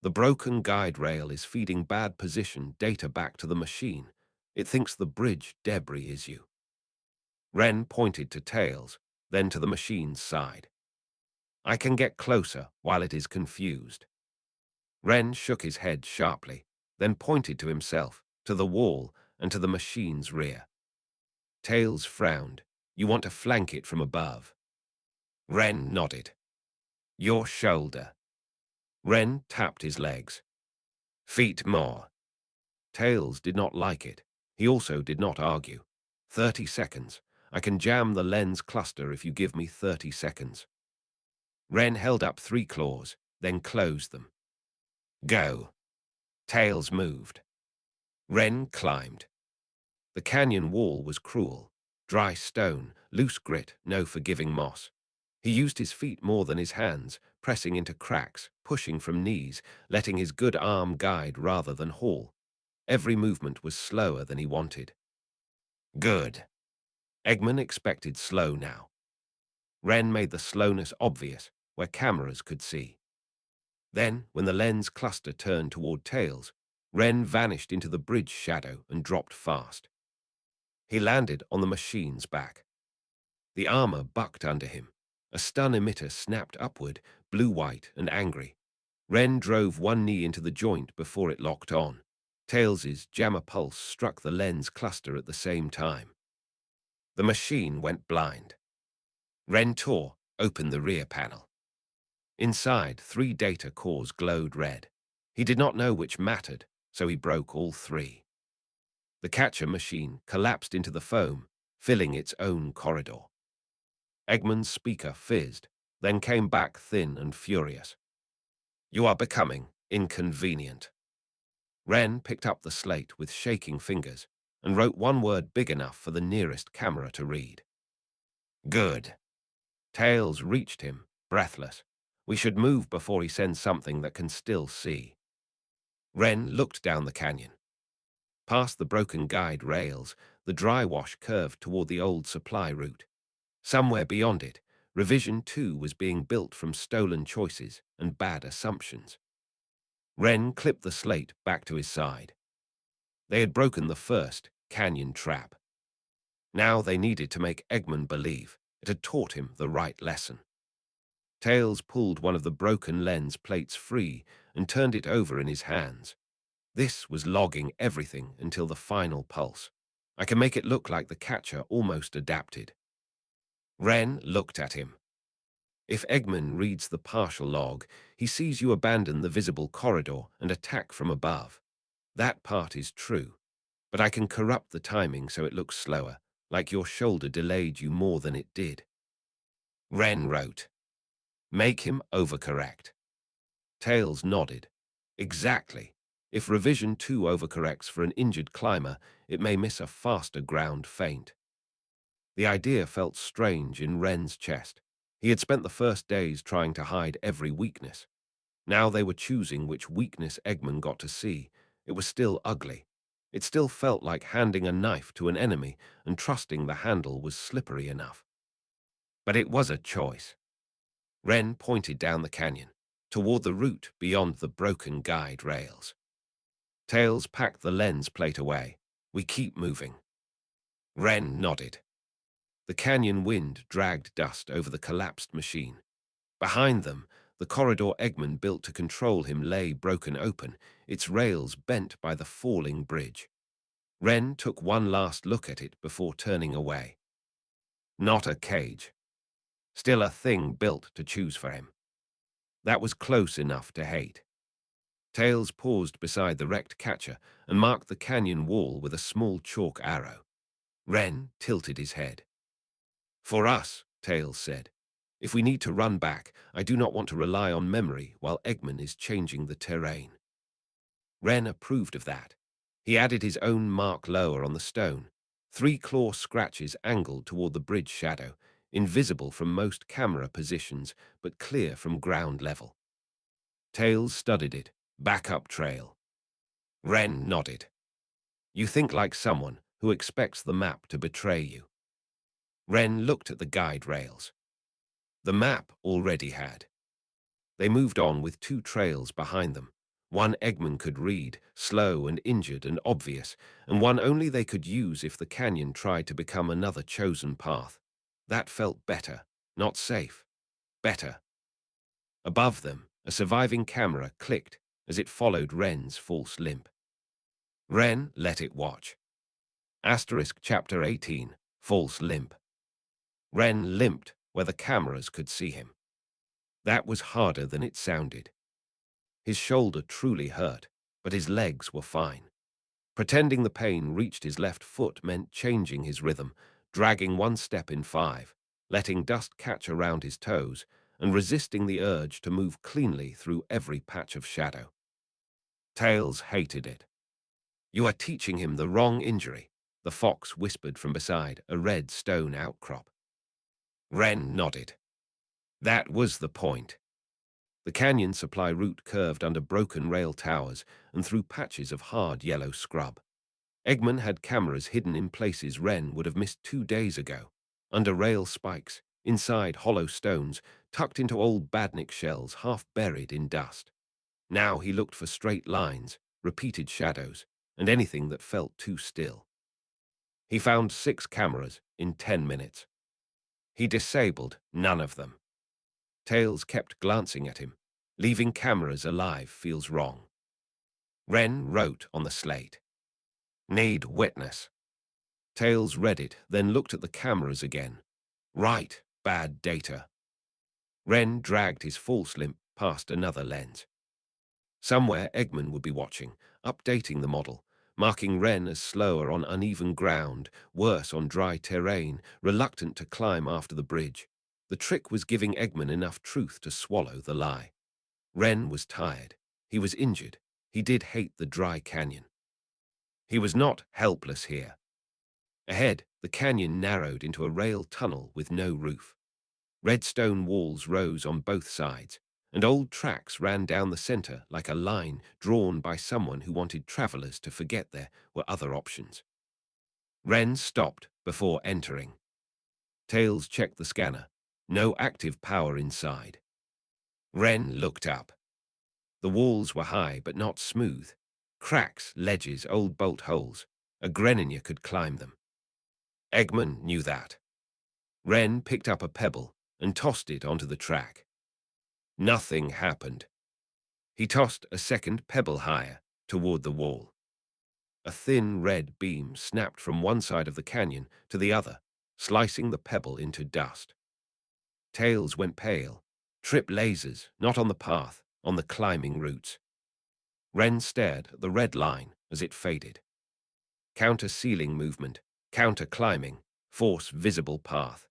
The broken guide rail is feeding bad position data back to the machine. It thinks the bridge debris is you. Ren pointed to Tails, then to the machine's side. I can get closer while it is confused. Ren shook his head sharply, then pointed to himself, to the wall, and to the machine's rear. Tails frowned. You want to flank it from above. Ren nodded. Your shoulder. Ren tapped his legs. Feet more. Tails did not like it. He also did not argue. 30 seconds. I can jam the lens cluster if you give me 30 seconds. Ren held up 3 claws, then closed them. Go. Tails moved. Ren climbed. The canyon wall was cruel. Dry stone, loose grit, no forgiving moss. He used his feet more than his hands, pressing into cracks, pushing from knees, letting his good arm guide rather than haul. Every movement was slower than he wanted. Good. Eggman expected slow now. Ren made the slowness obvious where cameras could see. Then, when the lens cluster turned toward Tails, Ren vanished into the bridge shadow and dropped fast. He landed on the machine's back. The armor bucked under him. A stun emitter snapped upward, blue-white and angry. Ren drove one knee into the joint before it locked on. Tails's jammer pulse struck the lens cluster at the same time. The machine went blind. Ren tore opened the rear panel. Inside, 3 data cores glowed red. He did not know which mattered, so he broke all 3. The catcher machine collapsed into the foam, filling its own corridor. Eggman's speaker fizzed, then came back thin and furious. "You are becoming inconvenient." Ren picked up the slate with shaking fingers and wrote one word big enough for the nearest camera to read. "Good." Tails reached him, breathless. "We should move before he sends something that can still see." Ren looked down the canyon. Past the broken guide rails, the dry wash curved toward the old supply route. Somewhere beyond it, Revision 2 was being built from stolen choices and bad assumptions. Ren clipped the slate back to his side. They had broken the first canyon trap. Now they needed to make Eggman believe it had taught him the right lesson. Tails pulled one of the broken lens plates free and turned it over in his hands. This was logging everything until the final pulse. I can make it look like the catcher almost adapted. Ren looked at him. If Eggman reads the partial log, he sees you abandon the visible corridor and attack from above. That part is true, but I can corrupt the timing so it looks slower, like your shoulder delayed you more than it did. Ren wrote, "Make him overcorrect." Tails nodded. "Exactly. If Revision 2 overcorrects for an injured climber, it may miss a faster ground feint." The idea felt strange in Ren's chest. He had spent the first days trying to hide every weakness. Now they were choosing which weakness Eggman got to see. It was still ugly. It still felt like handing a knife to an enemy and trusting the handle was slippery enough. But it was a choice. Ren pointed down the canyon, toward the route beyond the broken guide rails. Tails packed the lens plate away. "We keep moving." Ren nodded. The canyon wind dragged dust over the collapsed machine. Behind them, the corridor Eggman built to control him lay broken open, its rails bent by the falling bridge. Ren took one last look at it before turning away. Not a cage. Still a thing built to choose for him. That was close enough to hate. Tails paused beside the wrecked catcher and marked the canyon wall with a small chalk arrow. Ren tilted his head. "For us," Tails said. "If we need to run back, I do not want to rely on memory while Eggman is changing the terrain." Ren approved of that. He added his own mark lower on the stone. 3 claw scratches angled toward the bridge shadow, invisible from most camera positions, but clear from ground level. Tails studied it. "Backup trail." Ren nodded. "You think like someone who expects the map to betray you." Ren looked at the guide rails. The map already had. They moved on with 2 trails behind them. One Eggman could read, slow and injured and obvious, and one only they could use if the canyon tried to become another chosen path. That felt better, not safe. Better. Above them, a surviving camera clicked as it followed Ren's false limp. Ren let it watch. Asterisk Chapter 18, False Limp. Ren limped where the cameras could see him. That was harder than it sounded. His shoulder truly hurt, but his legs were fine. Pretending the pain reached his left foot meant changing his rhythm, dragging 1 step in 5, letting dust catch around his toes, and resisting the urge to move cleanly through every patch of shadow. Tails hated it. "You are teaching him the wrong injury," the fox whispered from beside a red stone outcrop. Ren nodded. That was the point. The canyon supply route curved under broken rail towers and through patches of hard yellow scrub. Eggman had cameras hidden in places Ren would have missed 2 days ago, under rail spikes, inside hollow stones, tucked into old badnik shells half buried in dust. Now he looked for straight lines, repeated shadows, and anything that felt too still. He found 6 cameras in 10 minutes. He disabled none of them. Tails kept glancing at him. Leaving cameras alive feels wrong. Ren wrote on the slate, "Need witness." Tails read it, then looked at the cameras again. Right, bad data. Ren dragged his false limp past another lens. Somewhere Eggman would be watching, updating the model, marking Ren as slower on uneven ground, worse on dry terrain, reluctant to climb after the bridge. The trick was giving Eggman enough truth to swallow the lie. Ren was tired. He was injured. He did hate the dry canyon. He was not helpless here. Ahead, the canyon narrowed into a rail tunnel with no roof. Red stone walls rose on both sides, and old tracks ran down the center like a line drawn by someone who wanted travelers to forget there were other options. Ren stopped before entering. Tails checked the scanner. No active power inside. Ren looked up. The walls were high but not smooth. Cracks, ledges, old bolt holes. A Greninja could climb them. Eggman knew that. Ren picked up a pebble and tossed it onto the track. Nothing happened. He tossed a second pebble higher, toward the wall. A thin red beam snapped from one side of the canyon to the other, slicing the pebble into dust. Tails went pale. Trip lasers, not on the path, on the climbing routes. Ren stared at the red line as it faded. Counter-ceiling movement, counter-climbing, force visible path.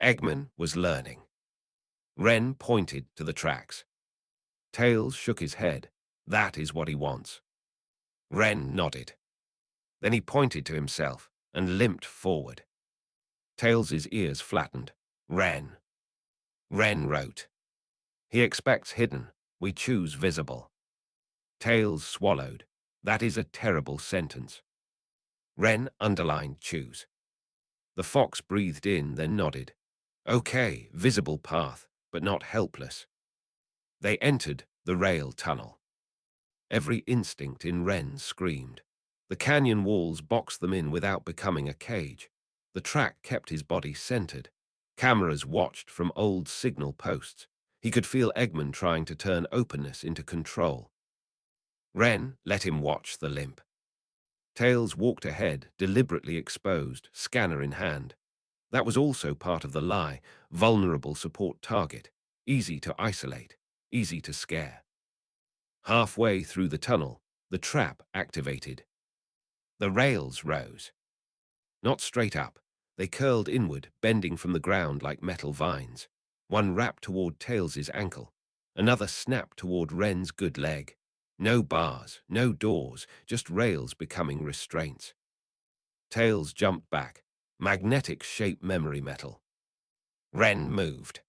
Eggman was learning. Ren pointed to the tracks. Tails shook his head. That is what he wants. Ren nodded. Then he pointed to himself and limped forward. Tails's ears flattened. Ren. Ren wrote. He expects hidden. We choose visible. Tails swallowed. That is a terrible sentence. Ren underlined choose. The fox breathed in, then nodded. Okay, visible path, but not helpless. They entered the rail tunnel. Every instinct in Ren screamed. The canyon walls boxed them in without becoming a cage. The track kept his body centered. Cameras watched from old signal posts. He could feel Eggman trying to turn openness into control. Ren let him watch the limp. Tails walked ahead, deliberately exposed, scanner in hand. That was also part of the lie, vulnerable support target, easy to isolate, easy to scare. Halfway through the tunnel, the trap activated. The rails rose. Not straight up, they curled inward, bending from the ground like metal vines. One wrapped toward Tails's ankle, another snapped toward Ren's good leg. No bars, no doors, just rails becoming restraints. Tails jumped back, magnetic shape memory metal. Ren moved.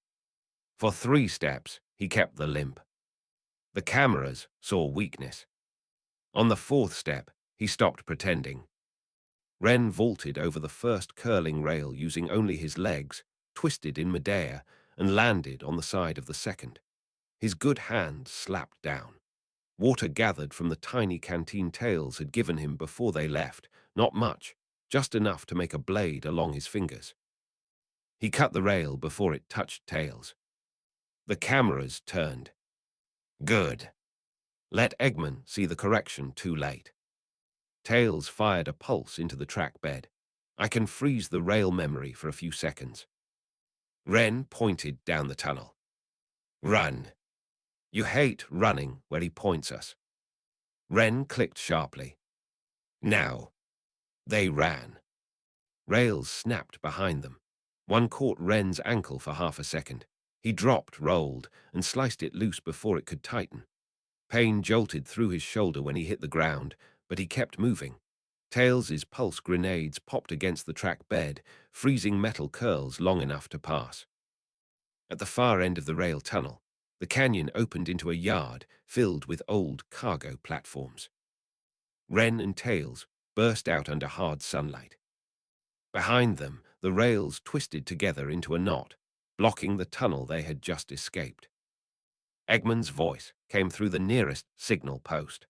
For 3 steps, he kept the limp. The cameras saw weakness. On the 4th step, he stopped pretending. Ren vaulted over the first curling rail using only his legs, twisted in midair, and landed on the side of the second. His good hand slapped down. Water gathered from the tiny canteen Tails had given him before they left, not much, just enough to make a blade along his fingers. He cut the rail before it touched Tails. The cameras turned. Good. Let Eggman see the correction too late. Tails fired a pulse into the track bed. I can freeze the rail memory for a few seconds. Ren pointed down the tunnel. Run. You hate running where he points us. Ren clicked sharply. Now. They ran. Rails snapped behind them. One caught Ren's ankle for half a second. He dropped, rolled, and sliced it loose before it could tighten. Pain jolted through his shoulder when he hit the ground, but he kept moving. Tails's pulse grenades popped against the track bed, freezing metal curls long enough to pass. At the far end of the rail tunnel, the canyon opened into a yard filled with old cargo platforms. Ren and Tails burst out under hard sunlight. Behind them, the rails twisted together into a knot, blocking the tunnel they had just escaped. Eggman's voice came through the nearest signal post.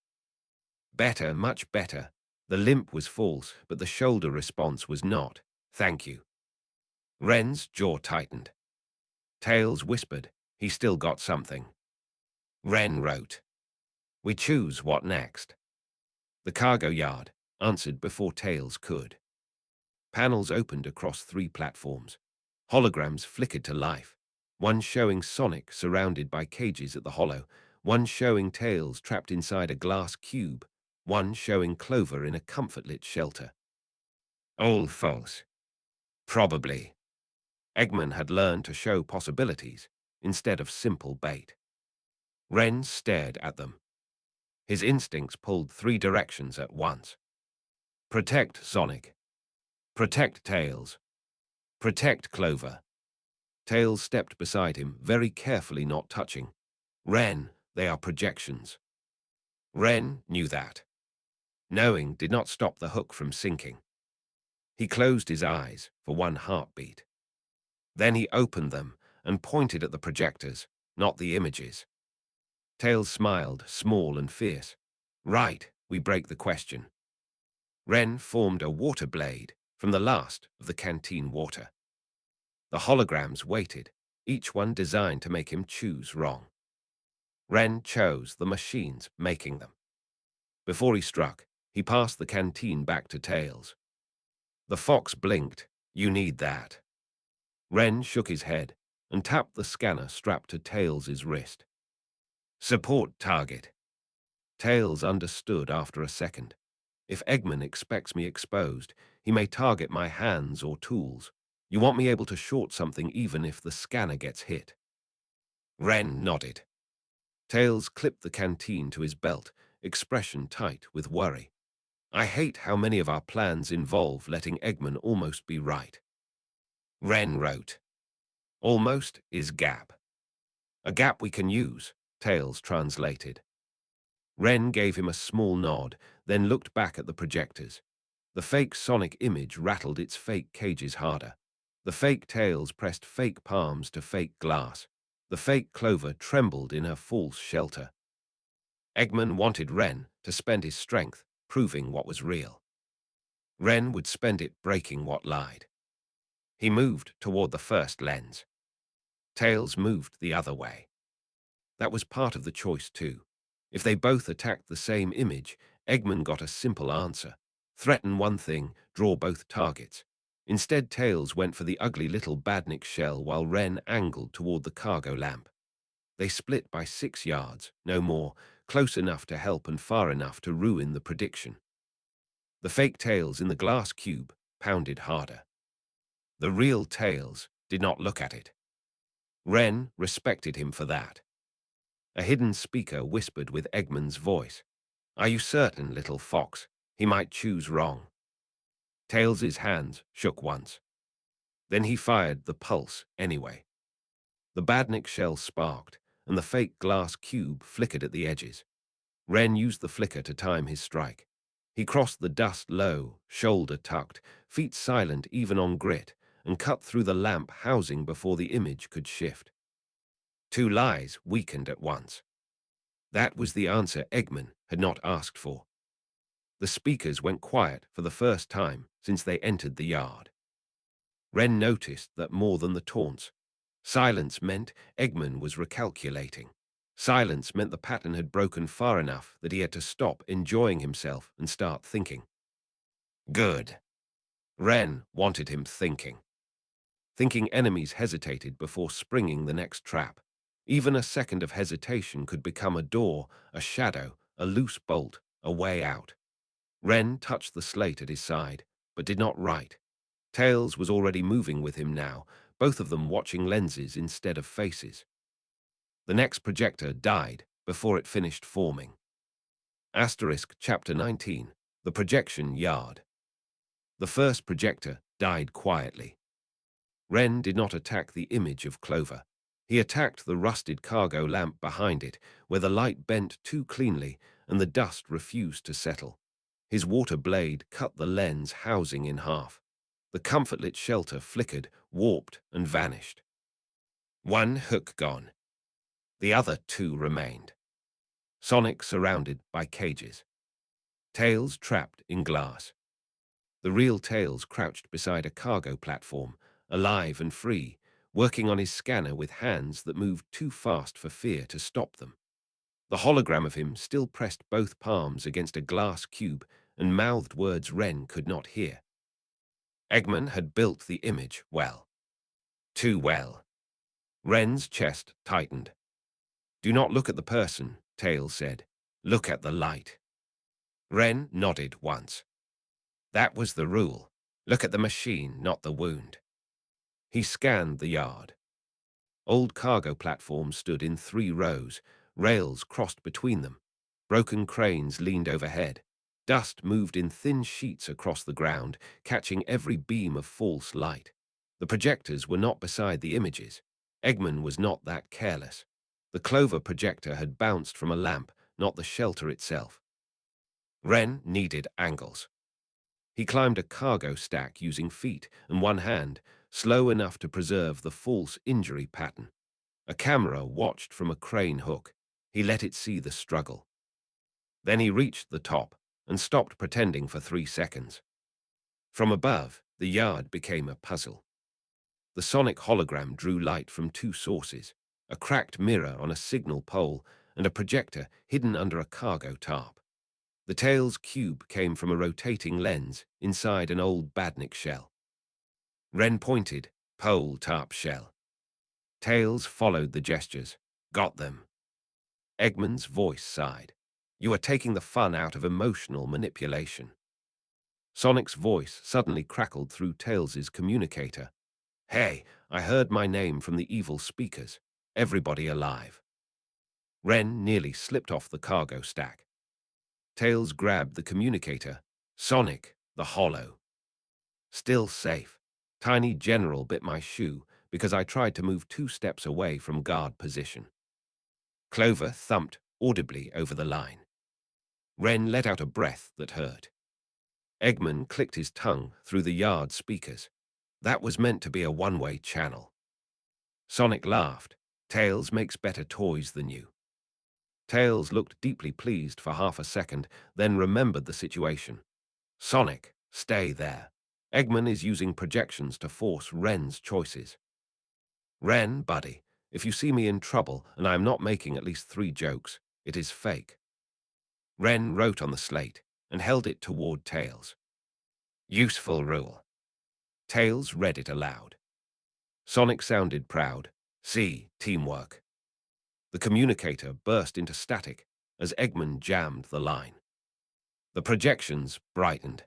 Better, much better. The limp was false, but the shoulder response was not. Thank you. Ren's jaw tightened. Tails whispered, he still got something. Ren wrote, we choose what next. The cargo yard answered before Tails could. Panels opened across 3 platforms. Holograms flickered to life, one showing Sonic surrounded by cages at the hollow, one showing Tails trapped inside a glass cube, one showing Clover in a comfort-lit shelter. All false. Probably. Eggman had learned to show possibilities instead of simple bait. Ren stared at them. His instincts pulled 3 directions at once. Protect Sonic. Protect Tails. Protect Clover. Tails stepped beside him, very carefully not touching. Ren, they are projections. Ren knew that. Knowing did not stop the hook from sinking. He closed his eyes for 1 heartbeat. Then he opened them and pointed at the projectors, not the images. Tails smiled, small and fierce. Right, we break the question. Ren formed a water blade from the last of the canteen water. The holograms waited, each one designed to make him choose wrong. Ren chose the machines making them. Before he struck, he passed the canteen back to Tails. The fox blinked. You need that. Ren shook his head and tapped the scanner strapped to Tails' wrist. Support target. Tails understood after a second. If Eggman expects me exposed, he may target my hands or tools. You want me able to short something even if the scanner gets hit. Ren nodded. Tails clipped the canteen to his belt, expression tight with worry. I hate how many of our plans involve letting Eggman almost be right. Ren wrote, almost is gap. A gap we can use, Tails translated. Ren gave him a small nod, then looked back at the projectors. The fake Sonic image rattled its fake cages harder. The fake Tails pressed fake palms to fake glass. The fake Clover trembled in her false shelter. Eggman wanted Ren to spend his strength proving what was real. Ren would spend it breaking what lied. He moved toward the first lens. Tails moved the other way. That was part of the choice too. If they both attacked the same image, Eggman got a simple answer. Threaten one thing, draw both targets. Instead, Tails went for the ugly little badnik shell while Ren angled toward the cargo lamp. They split by 6 yards, no more, close enough to help and far enough to ruin the prediction. The fake Tails in the glass cube pounded harder. The real Tails did not look at it. Ren respected him for that. A hidden speaker whispered with Eggman's voice. Are you certain, little fox? He might choose wrong. Tails' hands shook once. Then he fired the pulse anyway. The badnik shell sparked, and the fake glass cube flickered at the edges. Ren used the flicker to time his strike. He crossed the dust low, shoulder tucked, feet silent even on grit, and cut through the lamp housing before the image could shift. 2 lies weakened at once. That was the answer Eggman had not asked for. The speakers went quiet for the first time since they entered the yard. Ren noticed that more than the taunts. Silence meant Eggman was recalculating. Silence meant the pattern had broken far enough that he had to stop enjoying himself and start thinking. Good. Ren wanted him thinking. Thinking enemies hesitated before springing the next trap. Even a second of hesitation could become a door, a shadow, a loose bolt, a way out. Ren touched the slate at his side, but did not write. Tails was already moving with him now, both of them watching lenses instead of faces. The next projector died before it finished forming. Asterisk Chapter 19, The Projection Yard. The first projector died quietly. Ren did not attack the image of Clover. He attacked the rusted cargo lamp behind it, where the light bent too cleanly and the dust refused to settle. His water blade cut the lens housing in half. The comfortlit shelter flickered, warped, and vanished. One hook gone. The other two remained. Sonic surrounded by cages. Tails trapped in glass. The real Tails crouched beside a cargo platform, alive and free, working on his scanner with hands that moved too fast for fear to stop them. The hologram of him still pressed both palms against a glass cube and mouthed words Ren could not hear. Eggman had built the image well. Too well. Ren's chest tightened. "Do not look at the person," Tails said. "Look at the light." Ren nodded once. That was the rule. Look at the machine, not the wound. He scanned the yard. Old cargo platforms stood in 3 rows, rails crossed between them. Broken cranes leaned overhead. Dust moved in thin sheets across the ground, catching every beam of false light. The projectors were not beside the images. Eggman was not that careless. The Clover projector had bounced from a lamp, not the shelter itself. Ren needed angles. He climbed a cargo stack using feet and one hand, slow enough to preserve the false injury pattern. A camera watched from a crane hook. He let it see the struggle. Then he reached the top and stopped pretending for 3 seconds. From above, the yard became a puzzle. The sonic hologram drew light from 2 sources, a cracked mirror on a signal pole and a projector hidden under a cargo tarp. The Tails cube came from a rotating lens inside an old badnik shell. Ren pointed, "Pole tarp shell." Tails followed the gestures. "Got them." Eggman's voice sighed. "You are taking the fun out of emotional manipulation." Sonic's voice suddenly crackled through Tails's communicator. "Hey, I heard my name from the evil speakers. Everybody alive." Ren nearly slipped off the cargo stack. Tails grabbed the communicator. "Sonic, the Hollow." "Still safe. Tiny General bit my shoe because I tried to move 2 steps away from guard position." Clover thumped audibly over the line. Ren let out a breath that hurt. Eggman clicked his tongue through the yard speakers. That was meant to be a one-way channel. Sonic laughed. "Tails makes better toys than you." Tails looked deeply pleased for half a second, then remembered the situation. "Sonic, stay there. Eggman is using projections to force Ren's choices." "Ren, buddy, if you see me in trouble and I am not making at least 3 jokes, it is fake." Ren wrote on the slate and held it toward Tails. "Useful rule." Tails read it aloud. Sonic sounded proud. "See, teamwork." The communicator burst into static as Eggman jammed the line. The projections brightened.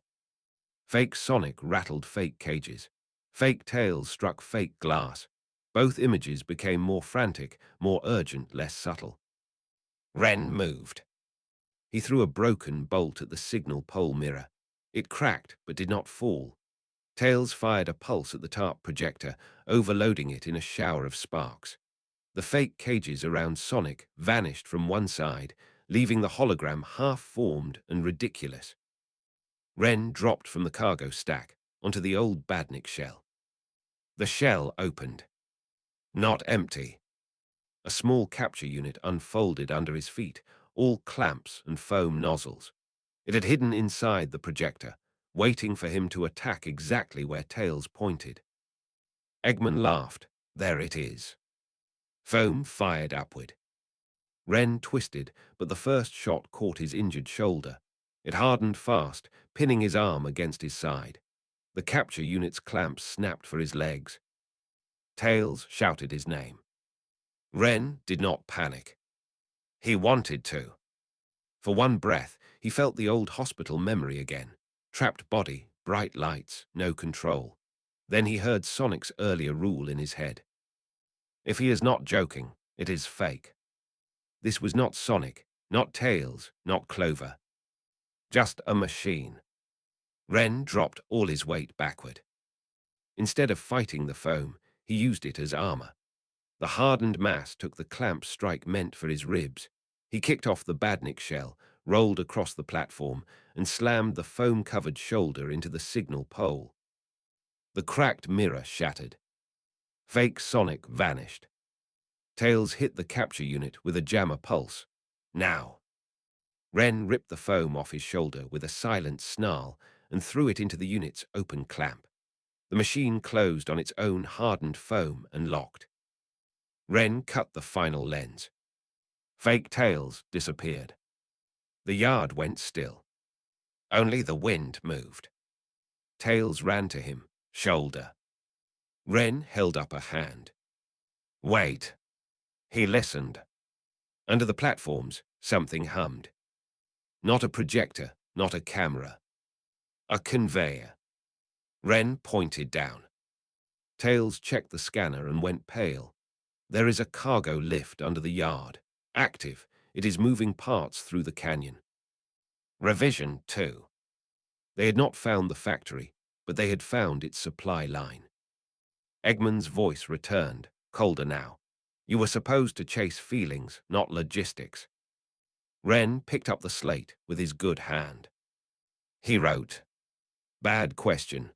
Fake Sonic rattled fake cages. Fake Tails struck fake glass. Both images became more frantic, more urgent, less subtle. Ren moved. He threw a broken bolt at the signal pole mirror. It cracked but did not fall. Tails fired a pulse at the tarp projector, overloading it in a shower of sparks. The fake cages around Sonic vanished from one side, leaving the hologram half-formed and ridiculous. Ren dropped from the cargo stack onto the old badnik shell. The shell opened. Not empty. A small capture unit unfolded under his feet, all clamps and foam nozzles. It had hidden inside the projector, waiting for him to attack exactly where Tails pointed. Eggman laughed. "There it is." Foam fired upward. Ren twisted, but the first shot caught his injured shoulder. It hardened fast, pinning his arm against his side. The capture unit's clamps snapped for his legs. Tails shouted his name. Ren did not panic. He wanted to. For one breath, he felt the old hospital memory again. Trapped body, bright lights, no control. Then he heard Sonic's earlier rule in his head. If he is not joking, it is fake. This was not Sonic, not Tails, not Clover. Just a machine. Ren dropped all his weight backward. Instead of fighting the foam, he used it as armor. The hardened mass took the clamp strike meant for his ribs. He kicked off the badnik shell, rolled across the platform and slammed the foam-covered shoulder into the signal pole. The cracked mirror shattered. Fake Sonic vanished. Tails hit the capture unit with a jammer pulse. Now. Ren ripped the foam off his shoulder with a silent snarl and threw it into the unit's open clamp. The machine closed on its own hardened foam and locked. Ren cut the final lens. Fake Tails disappeared. The yard went still. Only the wind moved. Tails ran to him, shoulder. Ren held up a hand. Wait. He listened. Under the platforms, something hummed. Not a projector, not a camera. A conveyor. Ren pointed down. Tails checked the scanner and went pale. There is a cargo lift under the yard. Active. It is moving parts through the canyon. Revision 2. They had not found the factory, but they had found its supply line. Eggman's voice returned, colder now. You were supposed to chase feelings, not logistics. Ren picked up the slate with his good hand. He wrote, Bad question.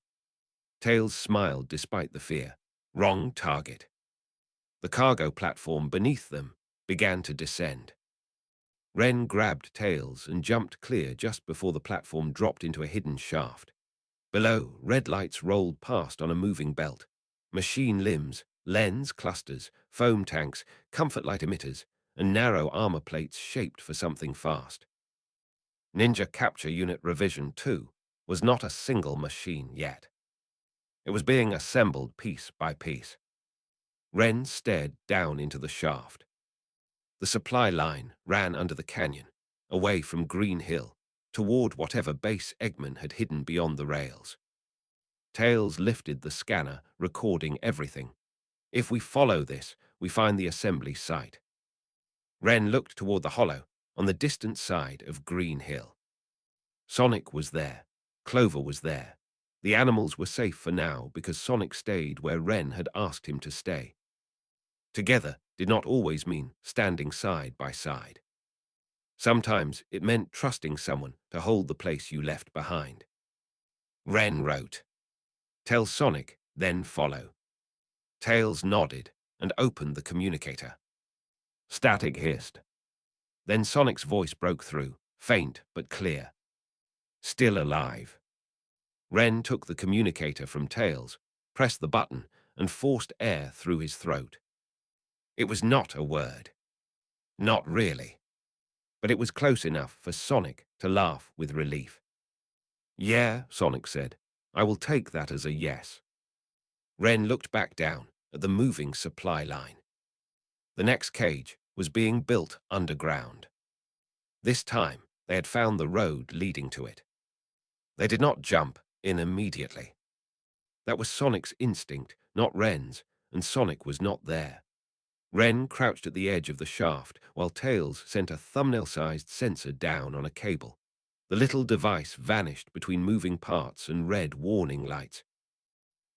Tails smiled despite the fear. Wrong target. The cargo platform beneath them began to descend. Ren grabbed Tails and jumped clear just before the platform dropped into a hidden shaft. Below, red lights rolled past on a moving belt. Machine limbs, lens clusters, foam tanks, comfort light emitters, and narrow armor plates shaped for something fast. Ninja Capture Unit Revision 2 was not a single machine yet. It was being assembled piece by piece. Ren stared down into the shaft. The supply line ran under the canyon, away from Green Hill, toward whatever base Eggman had hidden beyond the rails. Tails lifted the scanner, recording everything. If we follow this, we find the assembly site. Ren looked toward the hollow, on the distant side of Green Hill. Sonic was there. Clover was there. The animals were safe for now because Sonic stayed where Ren had asked him to stay. Together did not always mean standing side by side. Sometimes it meant trusting someone to hold the place you left behind. Ren wrote, Tell Sonic, then follow. Tails nodded and opened the communicator. Static hissed. Then Sonic's voice broke through, faint but clear. Still alive. Ren took the communicator from Tails, pressed the button, and forced air through his throat. It was not a word. Not really. But it was close enough for Sonic to laugh with relief. Yeah, Sonic said. I will take that as a yes. Ren looked back down at the moving supply line. The next cage was being built underground. This time, they had found the road leading to it. They did not jump in immediately. That was Sonic's instinct, not Ren's, and Sonic was not there. Ren crouched at the edge of the shaft, while Tails sent a thumbnail-sized sensor down on a cable. The little device vanished between moving parts and red warning lights.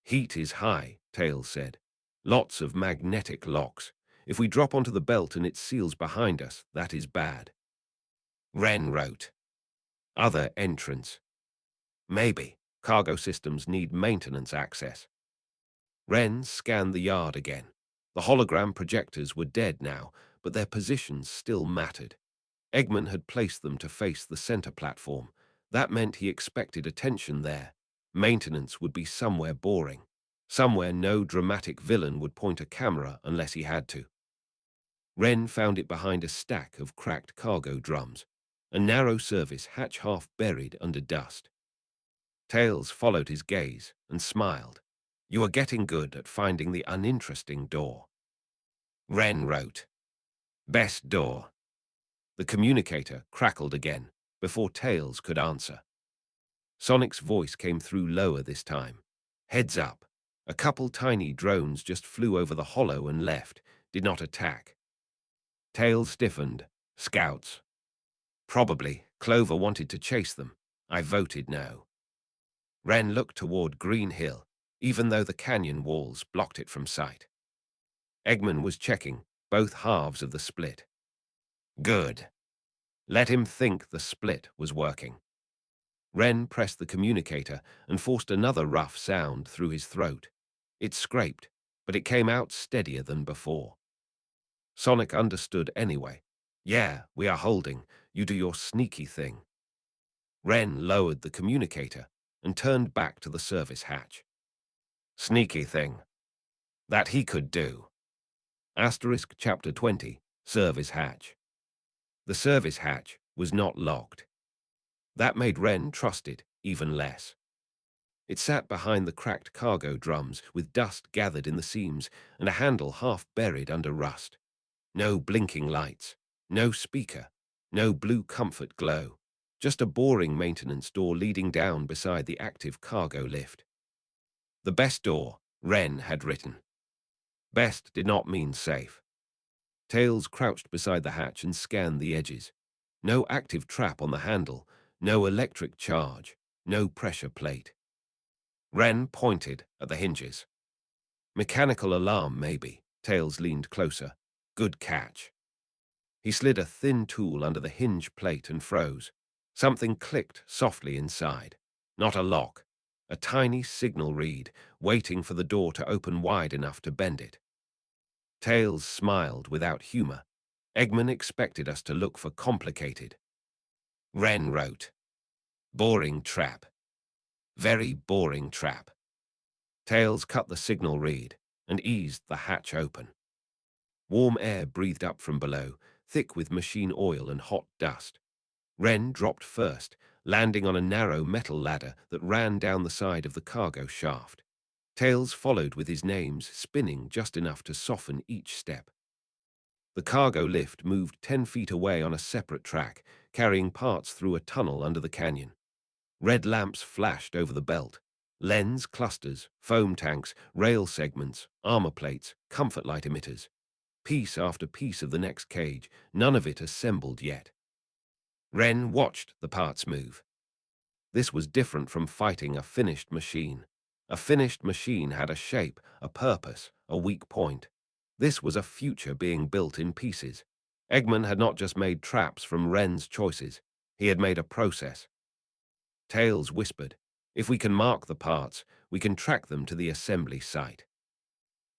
Heat is high, Tails said. Lots of magnetic locks. If we drop onto the belt and it seals behind us, that is bad. Ren wrote, Other entrance. Maybe. Cargo systems need maintenance access. Ren scanned the yard again. The hologram projectors were dead now, but their positions still mattered. Eggman had placed them to face the center platform. That meant he expected attention there. Maintenance would be somewhere boring. Somewhere no dramatic villain would point a camera unless he had to. Ren found it behind a stack of cracked cargo drums, a narrow service hatch half buried under dust. Tails followed his gaze and smiled. You are getting good at finding the uninteresting door. Ren wrote, Best door. The communicator crackled again before Tails could answer. Sonic's voice came through lower this time. Heads up. A couple tiny drones just flew over the hollow and left, did not attack. Tails stiffened. Scouts. Probably. Clover wanted to chase them. I voted no. Ren looked toward Green Hill, even though the canyon walls blocked it from sight. Eggman was checking both halves of the split. Good. Let him think the split was working. Ren pressed the communicator and forced another rough sound through his throat. It scraped, but it came out steadier than before. Sonic understood anyway. Yeah, we are holding. You do your sneaky thing. Ren lowered the communicator and turned back to the service hatch. Sneaky thing. That he could do. Asterisk Chapter 20, Service Hatch. The service hatch was not locked. That made Ren trust it even less. It sat behind the cracked cargo drums with dust gathered in the seams and a handle half buried under rust. No blinking lights, no speaker, no blue comfort glow, just a boring maintenance door leading down beside the active cargo lift. The best door, Ren had written. Best did not mean safe. Tails crouched beside the hatch and scanned the edges. No active trap on the handle, no electric charge, no pressure plate. Ren pointed at the hinges. Mechanical alarm, maybe. Tails leaned closer. Good catch. He slid a thin tool under the hinge plate and froze. Something clicked softly inside. Not a lock. A tiny signal reed, waiting for the door to open wide enough to bend it. Tails smiled without humor. Eggman expected us to look for complicated. Ren wrote, boring trap. Very boring trap. Tails cut the signal reed and eased the hatch open. Warm air breathed up from below, thick with machine oil and hot dust. Ren dropped first, landing on a narrow metal ladder that ran down the side of the cargo shaft. Tails followed with his names spinning just enough to soften each step. The cargo lift moved 10 feet away on a separate track, carrying parts through a tunnel under the canyon. Red lamps flashed over the belt. Lens clusters, foam tanks, rail segments, armor plates, comfort light emitters. Piece after piece of the next cage, none of it assembled yet. Ren watched the parts move. This was different from fighting a finished machine. A finished machine had a shape, a purpose, a weak point. This was a future being built in pieces. Eggman had not just made traps from Ren's choices. He had made a process. Tails whispered, if we can mark the parts, we can track them to the assembly site.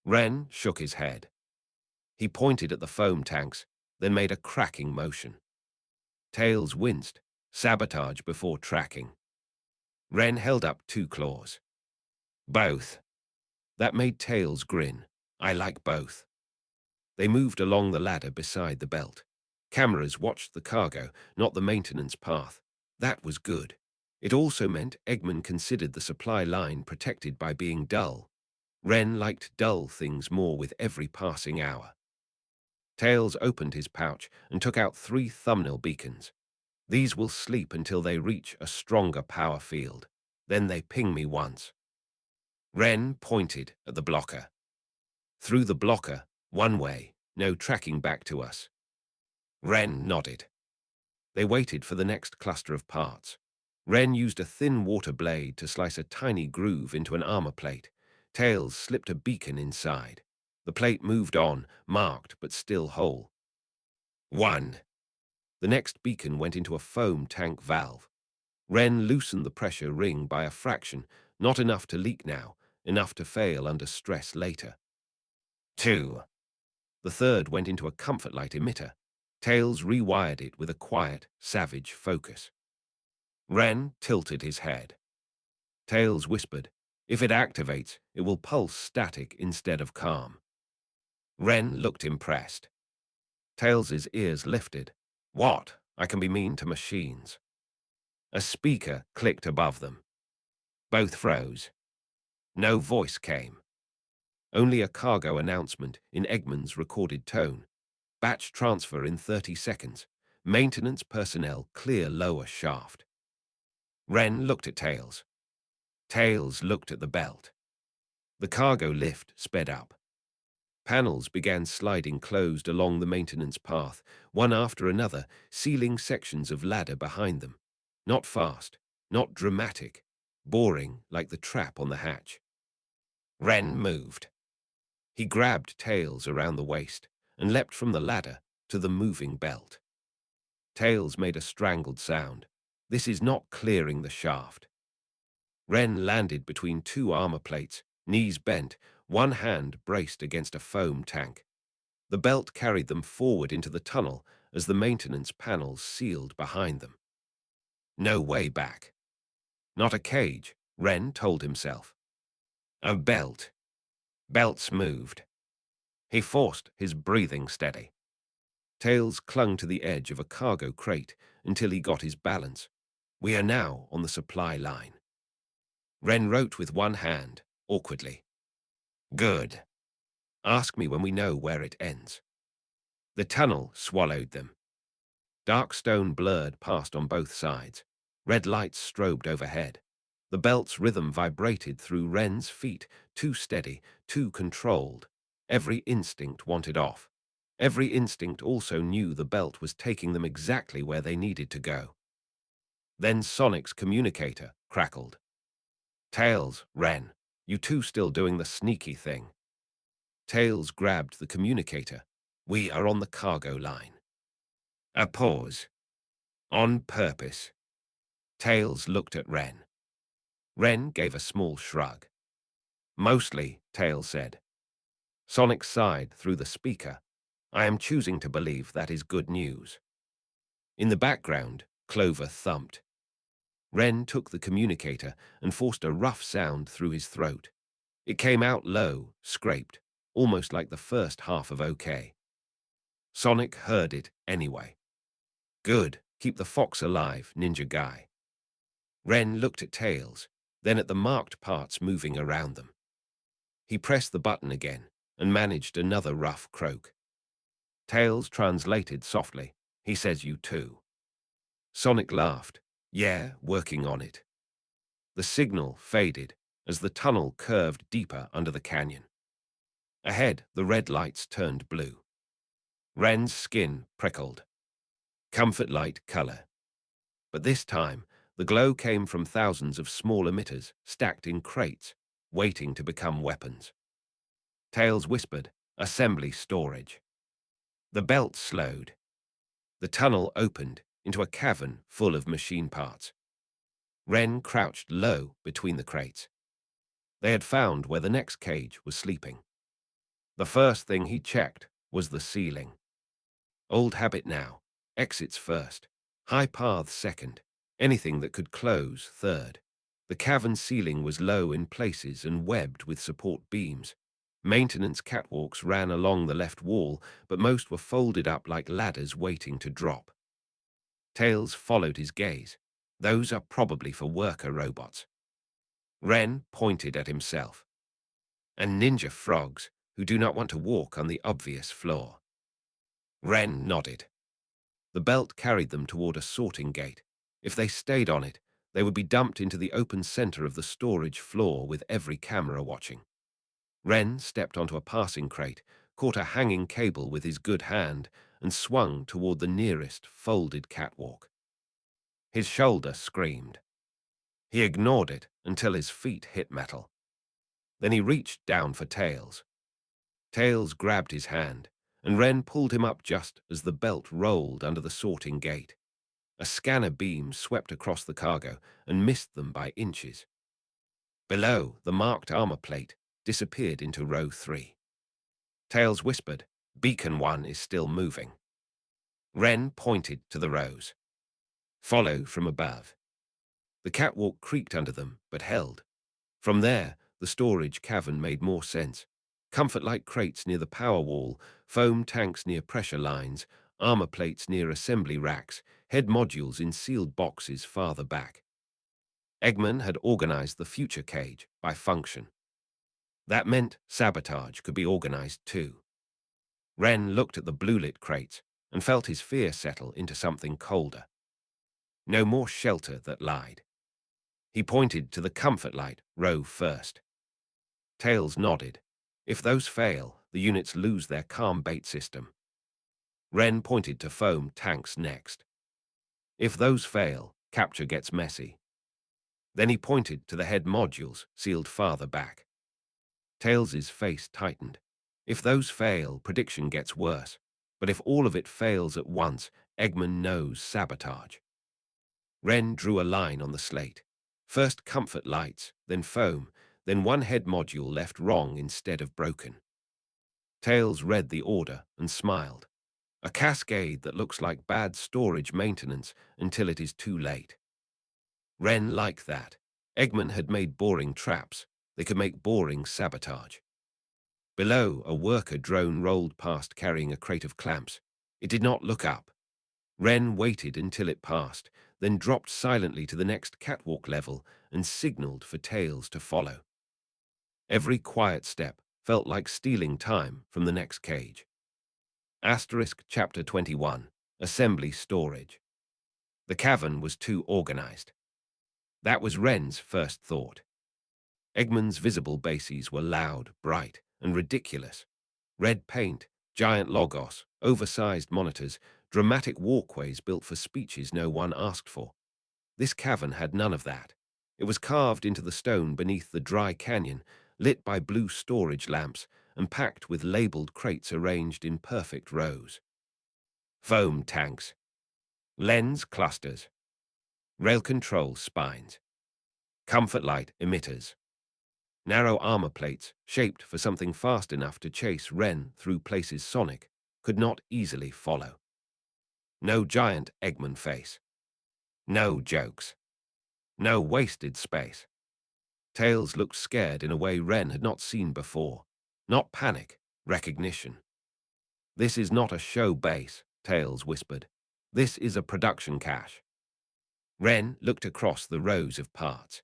Ren shook his head. He pointed at the foam tanks, then made a cracking motion. Tails winced, sabotage before tracking. Ren held up 2 claws. Both. That made Tails grin. I like both. They moved along the ladder beside the belt. Cameras watched the cargo, not the maintenance path. That was good. It also meant Eggman considered the supply line protected by being dull. Ren liked dull things more with every passing hour. Tails opened his pouch and took out 3 thumbnail beacons. These will sleep until they reach a stronger power field. Then they ping me once. Ren pointed at the blocker. Through the blocker, one way, no tracking back to us. Ren nodded. They waited for the next cluster of parts. Ren used a thin water blade to slice a tiny groove into an armor plate. Tails slipped a beacon inside. The plate moved on, marked but still whole. 1. The next beacon went into a foam tank valve. Ren loosened the pressure ring by a fraction, not enough to leak now, enough to fail under stress later. 2. The third went into a comfort light emitter. Tails rewired it with a quiet, savage focus. Ren tilted his head. Tails whispered, if it activates, it will pulse static instead of calm. Ren looked impressed. Tails's ears lifted. What? I can be mean to machines. A speaker clicked above them. Both froze. No voice came. Only a cargo announcement in Eggman's recorded tone. Batch transfer in 30 seconds. Maintenance personnel clear lower shaft. Ren looked at Tails. Tails looked at the belt. The cargo lift sped up. Panels began sliding closed along the maintenance path, one after another, sealing sections of ladder behind them. Not fast, not dramatic, boring like the trap on the hatch. Ren moved. He grabbed Tails around the waist and leapt from the ladder to the moving belt. Tails made a strangled sound. This is not clearing the shaft. Ren landed between two armor plates, knees bent, one hand braced against a foam tank. The belt carried them forward into the tunnel as the maintenance panels sealed behind them. No way back. Not a cage, Ren told himself. A belt. Belts moved. He forced his breathing steady. Tails clung to the edge of a cargo crate until he got his balance. We are now on the supply line. Ren wrote with one hand, awkwardly. Good. Ask me when we know where it ends. The tunnel swallowed them. Dark stone blurred past on both sides. Red lights strobed overhead. The belt's rhythm vibrated through Ren's feet, too steady, too controlled. Every instinct wanted off. Every instinct also knew the belt was taking them exactly where they needed to go. Then Sonic's communicator crackled. Tails, Ren, you two still doing the sneaky thing. Tails grabbed the communicator. We are on the cargo line. A pause. On purpose. Tails looked at Ren. Ren gave a small shrug. Mostly, Tails said. Sonic sighed through the speaker. I am choosing to believe that is good news. In the background, Clover thumped. Ren took the communicator and forced a rough sound through his throat. It came out low, scraped, almost like the first half of OK. Sonic heard it anyway. Good, keep the fox alive, ninja guy. Ren looked at Tails, then at the marked parts moving around them. He pressed the button again and managed another rough croak. Tails translated softly. He says you too. Sonic laughed. Yeah, working on it. The signal faded as the tunnel curved deeper under the canyon. Ahead, the red lights turned blue. Ren's skin prickled. Comfort light color. But this time, the glow came from thousands of small emitters stacked in crates, waiting to become weapons. Tails whispered, assembly storage. The belt slowed. The tunnel opened into a cavern full of machine parts. Ren crouched low between the crates. They had found where the next cage was sleeping. The first thing he checked was the ceiling. Old habit now. Exits first. High paths second. Anything that could close third. The cavern ceiling was low in places and webbed with support beams. Maintenance catwalks ran along the left wall, but most were folded up like ladders waiting to drop. Tails followed his gaze. Those are probably for worker robots. Ren pointed at himself. And ninja frogs who do not want to walk on the obvious floor. Ren nodded. The belt carried them toward a sorting gate. If they stayed on it, they would be dumped into the open center of the storage floor with every camera watching. Ren stepped onto a passing crate, caught a hanging cable with his good hand, and swung toward the nearest folded catwalk. His shoulder screamed. He ignored it until his feet hit metal. Then he reached down for Tails. Tails grabbed his hand, and Ren pulled him up just as the belt rolled under the sorting gate. A scanner beam swept across the cargo and missed them by inches. Below, the marked armor plate disappeared into row 3. Tails whispered, Beacon 1 is still moving. Ren pointed to the rows. Follow from above. The catwalk creaked under them, but held. From there, the storage cavern made more sense. Comfort-like crates near the power wall, foam tanks near pressure lines, armor plates near assembly racks, head modules in sealed boxes farther back. Eggman had organized the future cage by function. That meant sabotage could be organized too. Ren looked at the blue-lit crates and felt his fear settle into something colder. No more shelter that lied. He pointed to the comfort light, row first. Tails nodded. If those fail, the units lose their calm bait system. Ren pointed to foam tanks next. If those fail, capture gets messy. Then he pointed to the head modules, sealed farther back. Tails's face tightened. If those fail, prediction gets worse. But if all of it fails at once, Eggman knows sabotage. Ren drew a line on the slate. First comfort lights, then foam, then one head module left wrong instead of broken. Tails read the order and smiled. A cascade that looks like bad storage maintenance until it is too late. Ren liked that. Eggman had made boring traps. They could make boring sabotage. Below, a worker drone rolled past carrying a crate of clamps. It did not look up. Ren waited until it passed, then dropped silently to the next catwalk level and signaled for Tails to follow. Every quiet step felt like stealing time from the next cage. Asterisk Chapter 21, Assembly Storage. The cavern was too organized. That was Ren's first thought. Eggman's visible bases were loud, bright, and ridiculous. Red paint, giant logos, oversized monitors, dramatic walkways built for speeches no one asked for. This cavern had none of that. It was carved into the stone beneath the dry canyon, lit by blue storage lamps, and packed with labeled crates arranged in perfect rows. Foam tanks, lens clusters, rail control spines, comfort light emitters, narrow armor plates shaped for something fast enough to chase Ren through places Sonic could not easily follow. No giant Eggman face. No jokes. No wasted space. Tails looked scared in a way Ren had not seen before. Not panic, recognition. This is not a show base, Tails whispered. This is a production cache. Ren looked across the rows of parts.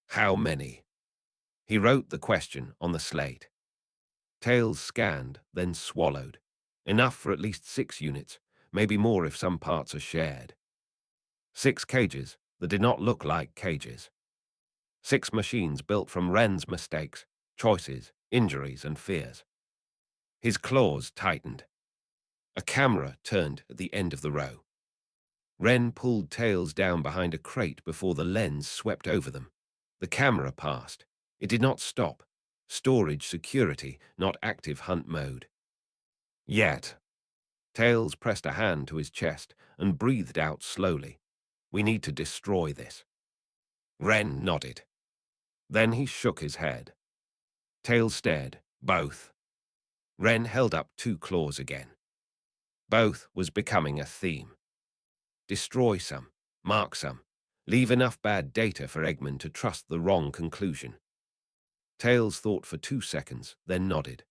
How many? He wrote the question on the slate. Tails scanned, then swallowed. Enough for at least 6 units, maybe more if some parts are shared. 6 cages that did not look like cages. 6 machines built from Ren's mistakes, choices, injuries, and fears. His claws tightened. A camera turned at the end of the row. Ren pulled Tails down behind a crate before the lens swept over them. The camera passed. It did not stop. Storage security, not active hunt mode. Yet. Tails pressed a hand to his chest and breathed out slowly. We need to destroy this. Ren nodded. Then he shook his head. Tails stared. Both. Ren held up 2 claws again. Both was becoming a theme. Destroy some, mark some, leave enough bad data for Eggman to trust the wrong conclusion. Tails thought for 2 seconds, then nodded.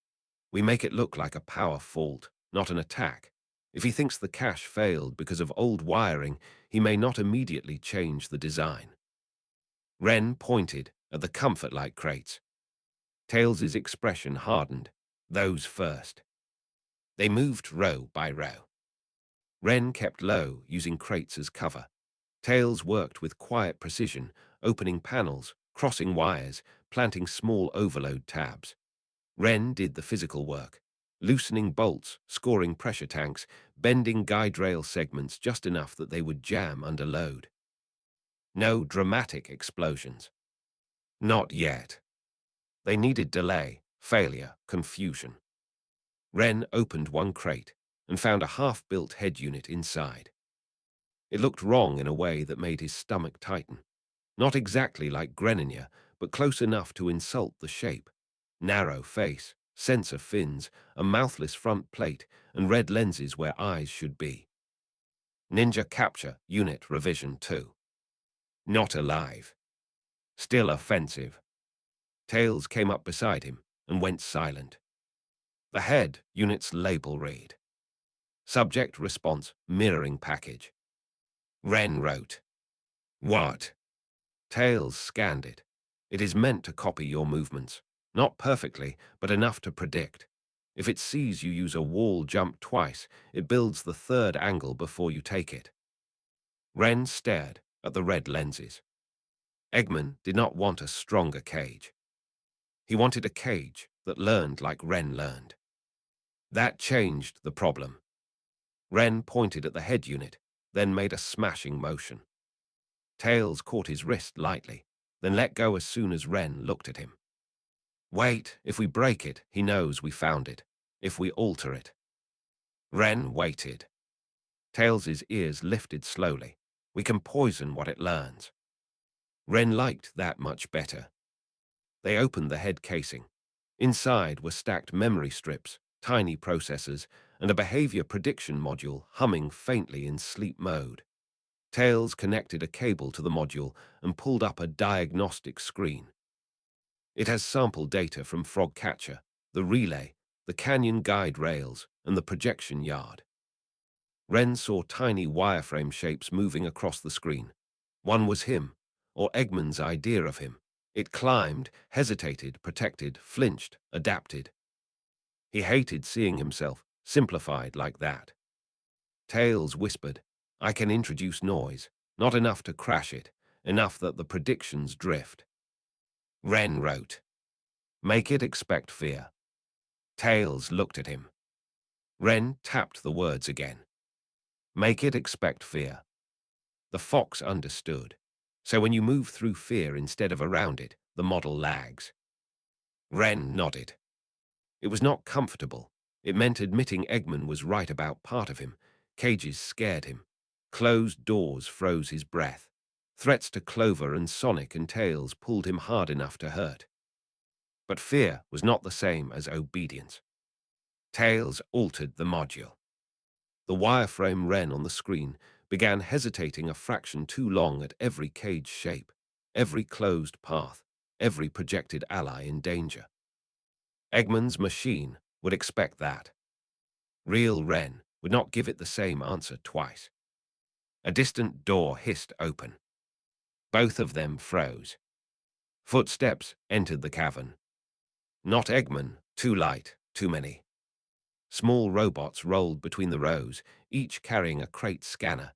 We make it look like a power fault, not an attack. If he thinks the cache failed because of old wiring, he may not immediately change the design. Ren pointed at the comfort light crates. Tails's expression hardened. Those first. They moved row by row. Ren kept low, using crates as cover. Tails worked with quiet precision, opening panels, crossing wires, planting small overload tabs. Ren did the physical work, loosening bolts, scoring pressure tanks, bending guide rail segments just enough that they would jam under load. No dramatic explosions. Not yet. They needed delay, failure, confusion. Ren opened one crate and found a half-built head unit inside. It looked wrong in a way that made his stomach tighten. Not exactly like Greninja, but close enough to insult the shape. Narrow face, sensor fins, a mouthless front plate, and red lenses where eyes should be. Ninja Capture Unit Revision 2. Not alive. Still offensive. Tails came up beside him and went silent. The head unit's label read. Subject response mirroring package. Ren wrote. What? Tails scanned it. It is meant to copy your movements. Not perfectly, but enough to predict. If it sees you use a wall jump twice, it builds the 3rd angle before you take it. Ren stared at the red lenses. Eggman did not want a stronger cage. He wanted a cage that learned like Ren learned. That changed the problem. Ren pointed at the head unit, then made a smashing motion. Tails caught his wrist lightly, then let go as soon as Ren looked at him. Wait, if we break it, he knows we found it. If we alter it. Ren waited. Tails' ears lifted slowly. We can poison what it learns. Ren liked that much better. They opened the head casing. Inside were stacked memory strips, tiny processors, and a behavior prediction module humming faintly in sleep mode. Tails connected a cable to the module and pulled up a diagnostic screen. It has sample data from Frogcatcher, the relay, the canyon guide rails, and the projection yard. Ren saw tiny wireframe shapes moving across the screen. One was him, or Eggman's idea of him. It climbed, hesitated, protected, flinched, adapted. He hated seeing himself simplified like that. Tails whispered, "I can introduce noise, not enough to crash it, enough that the predictions drift." Ren wrote, "Make it expect fear." Tails looked at him. Ren tapped the words again. "Make it expect fear." The fox understood. So when you move through fear instead of around it, the model lags. Ren nodded. It was not comfortable. It meant admitting Eggman was right about part of him. Cages scared him. Closed doors froze his breath. Threats to Clover and Sonic and Tails pulled him hard enough to hurt. But fear was not the same as obedience. Tails altered the module. The wireframe Ren on the screen began hesitating a fraction too long at every cage shape, every closed path, every projected ally in danger. Eggman's machine would expect that. Real Ren would not give it the same answer twice. A distant door hissed open. Both of them froze. Footsteps entered the cavern. Not Eggman, too light, too many. Small robots rolled between the rows, each carrying a crate scanner.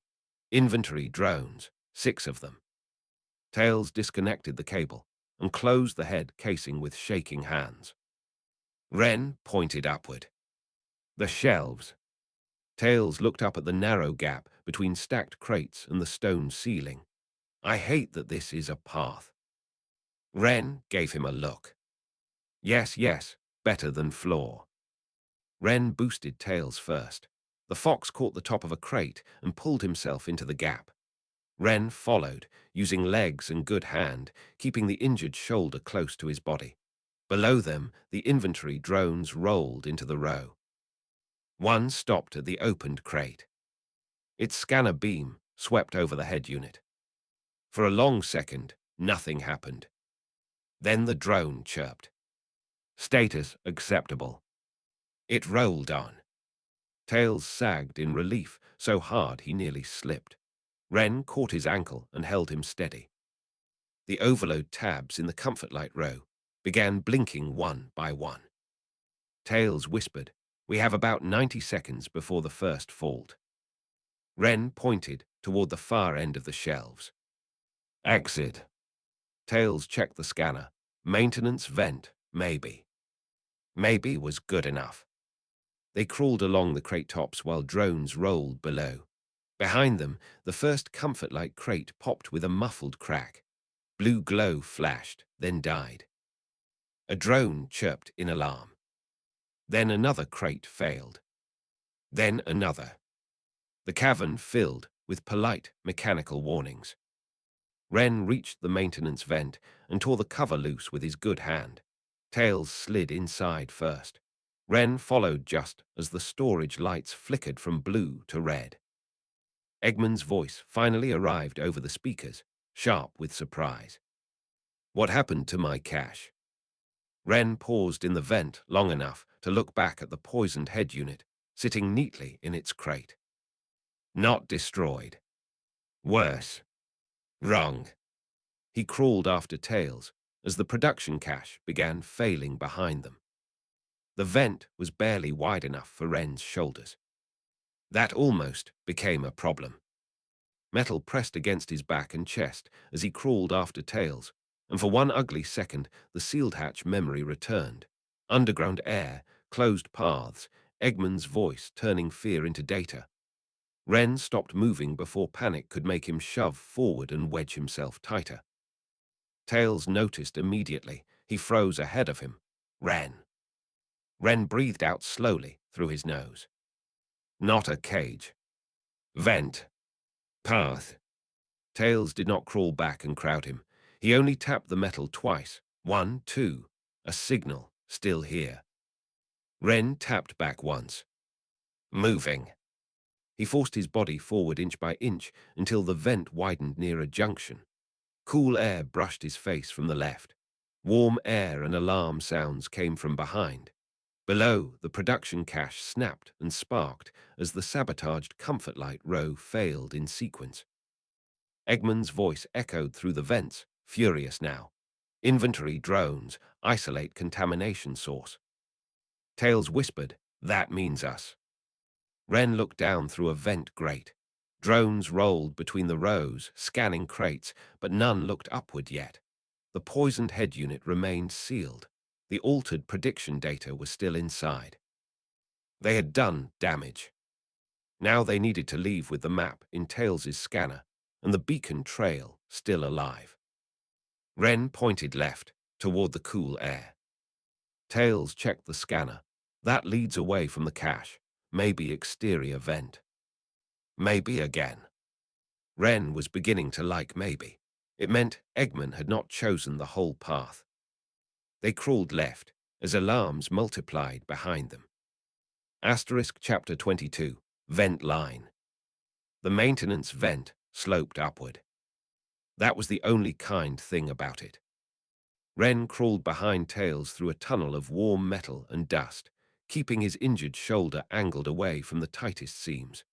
Inventory drones, 6 of them. Tails disconnected the cable and closed the head casing with shaking hands. Ren pointed upward. The shelves. Tails looked up at the narrow gap between stacked crates and the stone ceiling. "I hate that this is a path." Ren gave him a look. Yes, yes, better than floor. Ren boosted Tails first. The fox caught the top of a crate and pulled himself into the gap. Ren followed, using legs and good hand, keeping the injured shoulder close to his body. Below them, the inventory drones rolled into the row. One stopped at the opened crate. Its scanner beam swept over the head unit. For a long second, nothing happened. Then the drone chirped. "Status acceptable." It rolled on. Tails sagged in relief, so hard he nearly slipped. Ren caught his ankle and held him steady. The overload tabs in the comfort light row began blinking one by one. Tails whispered, "We have about 90 seconds before the first fault." Ren pointed toward the far end of the shelves. "Exit." Tails checked the scanner. Maintenance vent, maybe. Maybe was good enough. They crawled along the crate tops while drones rolled below. Behind them, the first comfort light crate popped with a muffled crack. Blue glow flashed, then died. A drone chirped in alarm. Then another crate failed. Then another. The cavern filled with polite mechanical warnings. Ren reached the maintenance vent and tore the cover loose with his good hand. Tails slid inside first. Ren followed just as the storage lights flickered from blue to red. Eggman's voice finally arrived over the speakers, sharp with surprise. "What happened to my cache?" Ren paused in the vent long enough to look back at the poisoned head unit, sitting neatly in its crate. "Not destroyed. Worse. Wrong." He crawled after Tails as the production cache began failing behind them. The vent was barely wide enough for Ren's shoulders. That almost became a problem. Metal pressed against his back and chest as he crawled after Tails, and for one ugly second the sealed hatch memory returned. Underground air, closed paths, Eggman's voice turning fear into data. Ren stopped moving before panic could make him shove forward and wedge himself tighter. Tails noticed immediately. He froze ahead of him. Ren. Ren breathed out slowly through his nose. Not a cage. Vent. Path. Tails did not crawl back and crowd him. He only tapped the metal twice. 1, 2. A signal, still here. Ren tapped back once. Moving. He forced his body forward inch by inch until the vent widened near a junction. Cool air brushed his face from the left. Warm air and alarm sounds came from behind. Below, the production cache snapped and sparked as the sabotaged comfort light row failed in sequence. Eggman's voice echoed through the vents, furious now. Inventory drones, isolate contamination source. Tails whispered, "That means us." Ren looked down through a vent grate. Drones rolled between the rows, scanning crates, but none looked upward yet. The poisoned head unit remained sealed. The altered prediction data was still inside. They had done damage. Now they needed to leave with the map in Tails' scanner and the beacon trail still alive. Ren pointed left, toward the cool air. Tails checked the scanner. That leads away from the cache. Maybe exterior vent. Maybe again. Ren was beginning to like maybe. It meant Eggman had not chosen the whole path. They crawled left as alarms multiplied behind them. Asterisk Chapter 22, Vent Line. The maintenance vent sloped upward. That was the only kind thing about it. Ren crawled behind Tails through a tunnel of warm metal and dust, keeping his injured shoulder angled away from the tightest seams.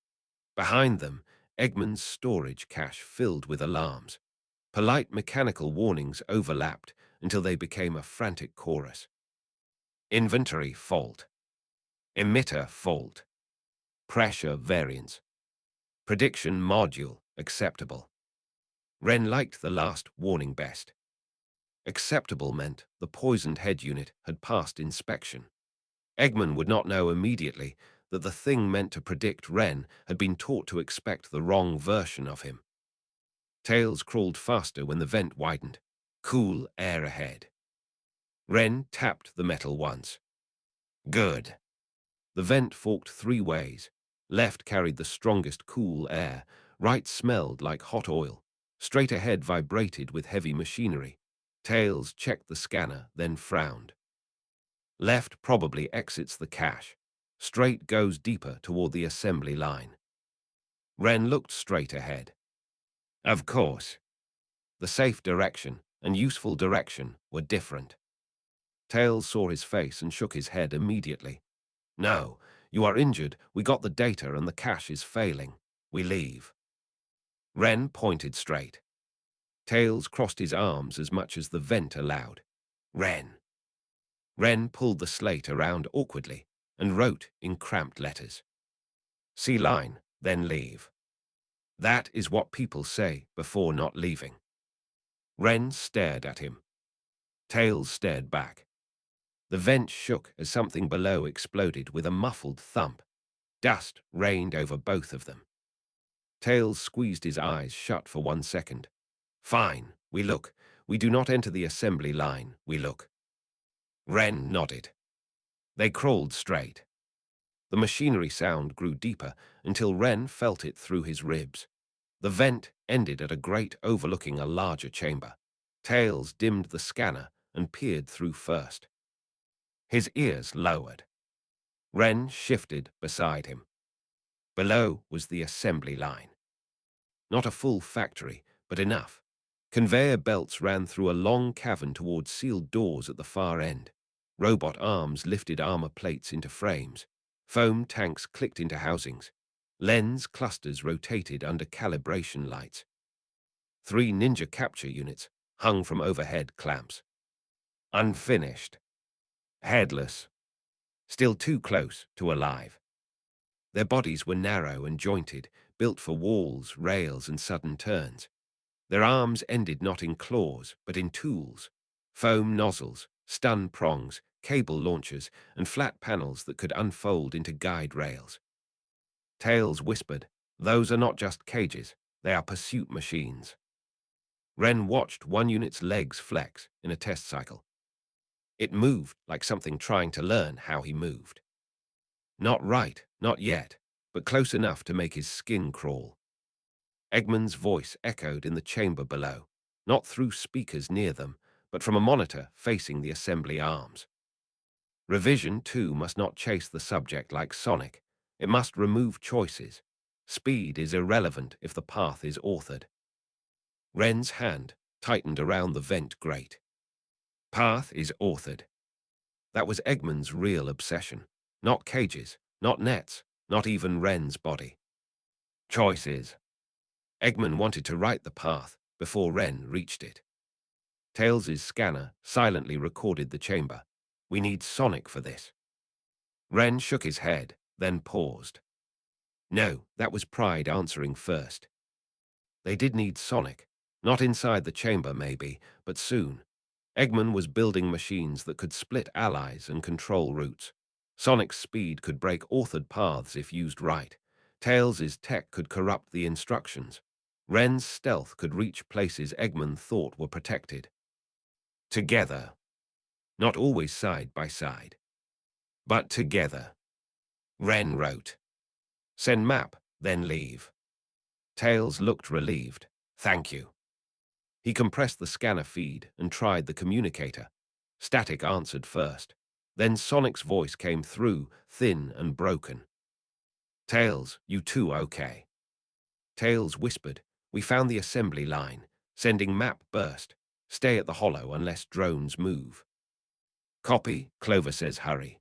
Behind them, Eggman's storage cache filled with alarms. Polite mechanical warnings overlapped until they became a frantic chorus. Inventory fault. Emitter fault. Pressure variance. Prediction module acceptable. Ren liked the last warning best. Acceptable meant the poisoned head unit had passed inspection. Eggman would not know immediately that the thing meant to predict Ren had been taught to expect the wrong version of him. Tails crawled faster when the vent widened. Cool air ahead. Ren tapped the metal once. Good. The vent forked 3 ways. Left carried the strongest cool air. Right smelled like hot oil. Straight ahead vibrated with heavy machinery. Tails checked the scanner, then frowned. Left probably exits the cache. Straight goes deeper toward the assembly line. Ren looked straight ahead. Of course. The safe direction and useful direction were different. Tails saw his face and shook his head immediately. No, you are injured. We got the data and the cache is failing. We leave. Ren pointed straight. Tails crossed his arms as much as the vent allowed. Ren. Ren pulled the slate around awkwardly and wrote in cramped letters. See line, then leave. That is what people say before not leaving. Ren stared at him. Tails stared back. The vent shook as something below exploded with a muffled thump. Dust rained over both of them. Tails squeezed his eyes shut for 1 second. Fine, we look. We do not enter the assembly line, we look. Ren nodded. They crawled straight. The machinery sound grew deeper until Ren felt it through his ribs. The vent ended at a grate overlooking a larger chamber. Tails dimmed the scanner and peered through first. His ears lowered. Ren shifted beside him. Below was the assembly line. Not a full factory, but enough. Conveyor belts ran through a long cavern towards sealed doors at the far end. Robot arms lifted armor plates into frames. Foam tanks clicked into housings. Lens clusters rotated under calibration lights. 3 ninja capture units hung from overhead clamps. Unfinished. Headless. Still too close to alive. Their bodies were narrow and jointed, built for walls, rails, and sudden turns. Their arms ended not in claws, but in tools. Foam nozzles, stun prongs, cable launchers, and flat panels that could unfold into guide rails. Tails whispered, "Those are not just cages, they are pursuit machines." Ren watched one unit's legs flex in a test cycle. It moved like something trying to learn how he moved. Not right, not yet. but close enough to make his skin crawl. Eggman's voice echoed in the chamber below, not through speakers near them, but from a monitor facing the assembly arms. Revision, too, must not chase the subject like Sonic. It must remove choices. Speed is irrelevant if the path is authored. Ren's hand tightened around the vent grate. Path is authored. That was Eggman's real obsession. Not cages, not nets, not even Ren's body. Choices. Eggman wanted to write the path before Ren reached it. Tails' scanner silently recorded the chamber. We need Sonic for this. Ren shook his head, then paused. No, that was Pride answering first. They did need Sonic. Not inside the chamber, maybe, but soon. Eggman was building machines that could split allies and control routes. Sonic's speed could break authored paths if used right. Tails' tech could corrupt the instructions. Ren's stealth could reach places Eggman thought were protected. Together. Not always side by side. But together. Ren wrote. Send map, then leave. Tails looked relieved. Thank you. He compressed the scanner feed and tried the communicator. Static answered first. Then Sonic's voice came through, thin and broken. Tails, you two okay? Tails whispered. We found the assembly line. Sending map burst. Stay at the hollow unless drones move. Copy, Clover says hurry.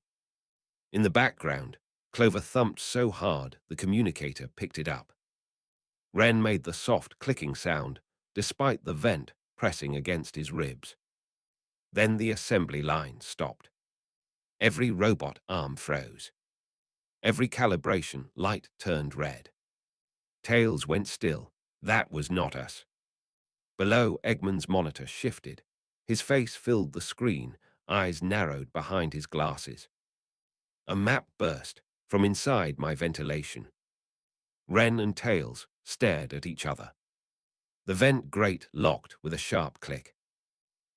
In the background, Clover thumped so hard the communicator picked it up. Ren made the soft clicking sound, despite the vent pressing against his ribs. Then the assembly line stopped. Every robot arm froze. Every calibration light turned red. Tails went still. That was not us. Below, Eggman's monitor shifted. His face filled the screen, eyes narrowed behind his glasses. A map burst from inside my ventilation. Ren and Tails stared at each other. The vent grate locked with a sharp click.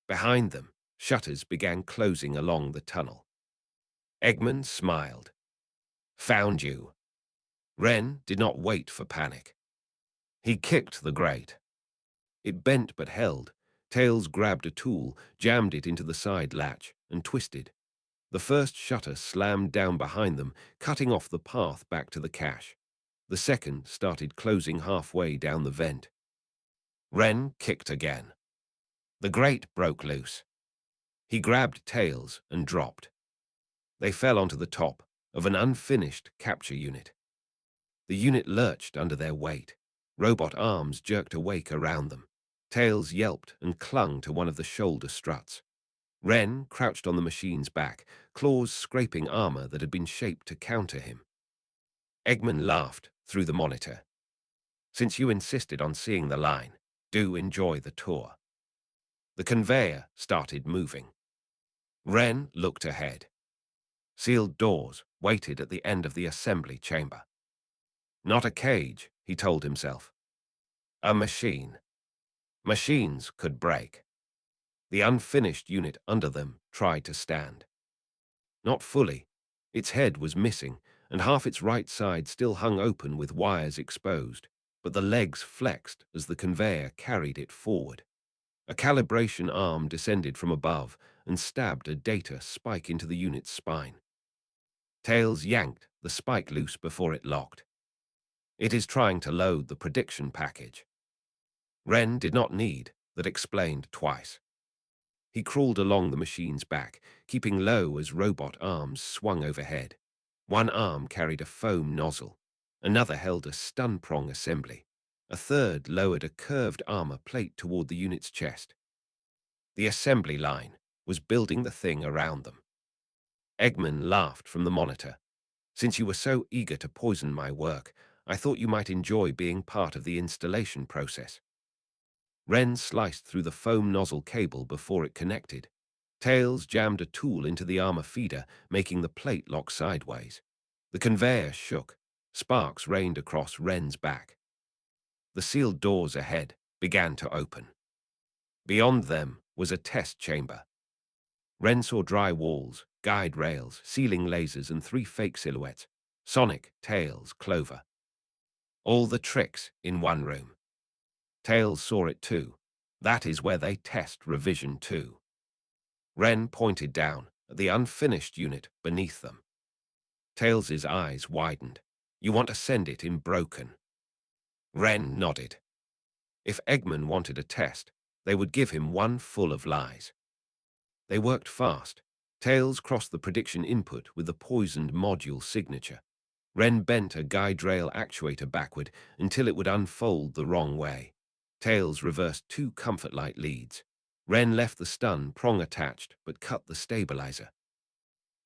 Behind them, shutters began closing along the tunnel. Eggman smiled. Found you. Ren did not wait for panic. He kicked the grate. It bent but held. Tails grabbed a tool, jammed it into the side latch, and twisted. The first shutter slammed down behind them, cutting off the path back to the cache. The second started closing halfway down the vent. Ren kicked again. The grate broke loose. He grabbed Tails and dropped. They fell onto the top of an unfinished capture unit. The unit lurched under their weight. Robot arms jerked awake around them. Tails yelped and clung to one of the shoulder struts. Ren crouched on the machine's back, claws scraping armor that had been shaped to counter him. Eggman laughed through the monitor. Since you insisted on seeing the line, do enjoy the tour. The conveyor started moving. Ren looked ahead. Sealed doors waited at the end of the assembly chamber. Not a cage, he told himself. A machine. Machines could break. The unfinished unit under them tried to stand. Not fully. Its head was missing, and half its right side still hung open with wires exposed, but the legs flexed as the conveyor carried it forward. A calibration arm descended from above and stabbed a data spike into the unit's spine. Tails yanked the spike loose before it locked. It is trying to load the prediction package. Ren did not need that explained twice. He crawled along the machine's back, keeping low as robot arms swung overhead. One arm carried a foam nozzle. Another held a stun prong assembly. A third lowered a curved armor plate toward the unit's chest. The assembly line was building the thing around them. Eggman laughed from the monitor. Since you were so eager to poison my work, I thought you might enjoy being part of the installation process. Ren sliced through the foam nozzle cable before it connected. Tails jammed a tool into the armor feeder, making the plate lock sideways. The conveyor shook. Sparks rained across Ren's back. The sealed doors ahead began to open. Beyond them was a test chamber. Ren saw dry walls, guide rails, ceiling lasers, and 3 fake silhouettes. Sonic, Tails, Clover. All the tricks in one room. Tails saw it too. That is where they test Revision 2. Ren pointed down at the unfinished unit beneath them. Tails's eyes widened. You want to send it in broken? Ren nodded. If Eggman wanted a test, they would give him one full of lies. They worked fast. Tails crossed the prediction input with the poisoned module signature. Ren bent a guide rail actuator backward until it would unfold the wrong way. Tails reversed 2 comfort light leads. Ren left the stun prong attached but cut the stabilizer.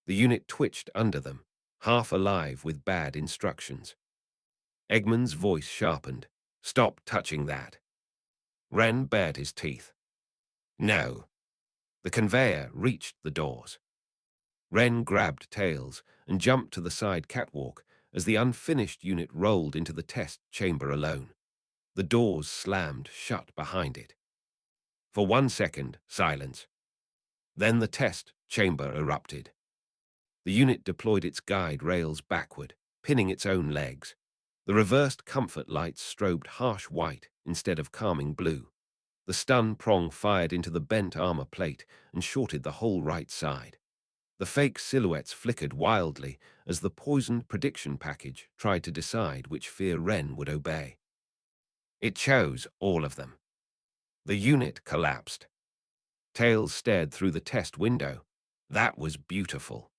The unit twitched under them, half alive with bad instructions. Eggman's voice sharpened. Stop touching that. Ren bared his teeth. No. The conveyor reached the doors. Ren grabbed Tails and jumped to the side catwalk as the unfinished unit rolled into the test chamber alone. The doors slammed shut behind it. For 1 second, silence. Then the test chamber erupted. The unit deployed its guide rails backward, pinning its own legs. The reversed comfort lights strobed harsh white instead of calming blue. The stun prong fired into the bent armor plate and shorted the whole right side. The fake silhouettes flickered wildly as the poisoned prediction package tried to decide which fear Ren would obey. It chose all of them. The unit collapsed. Tails stared through the test window. That was beautiful.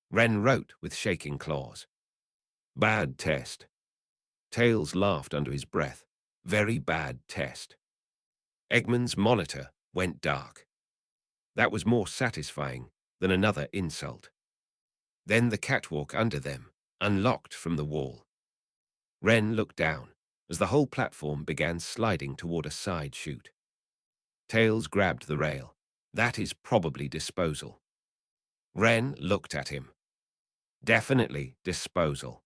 Ren wrote with shaking claws. Bad test. Tails laughed under his breath. Very bad test. Eggman's monitor went dark. That was more satisfying than another insult. Then the catwalk under them unlocked from the wall. Ren looked down as the whole platform began sliding toward a side chute. Tails grabbed the rail. That is probably disposal. Ren looked at him. Definitely disposal.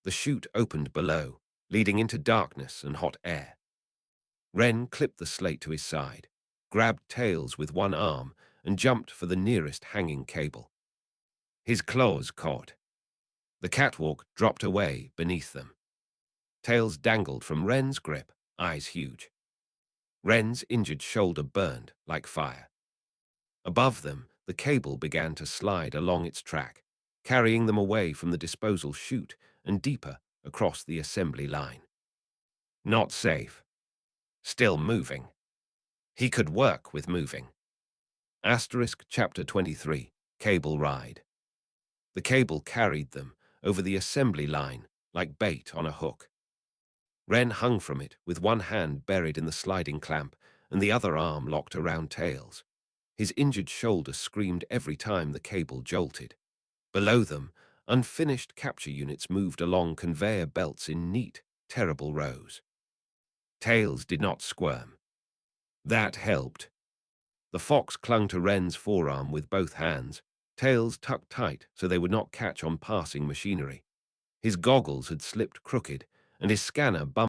The chute opened below, leading into darkness and hot air. Ren clipped the slate to his side, grabbed Tails with one arm, and jumped for the nearest hanging cable. His claws caught. The catwalk dropped away beneath them. Tails dangled from Ren's grip, eyes huge. Ren's injured shoulder burned like fire. Above them, the cable began to slide along its track, carrying them away from the disposal chute and deeper across the assembly line. Not safe. Still moving. He could work with moving. Asterisk Chapter 23, Cable Ride. The cable carried them over the assembly line like bait on a hook. Ren hung from it with one hand buried in the sliding clamp and the other arm locked around Tails. His injured shoulder screamed every time the cable jolted. Below them, unfinished capture units moved along conveyor belts in neat, terrible rows. Tails did not squirm. That helped. The fox clung to Ren's forearm with both hands, tails tucked tight so they would not catch on passing machinery. His goggles had slipped crooked, and his scanner bumped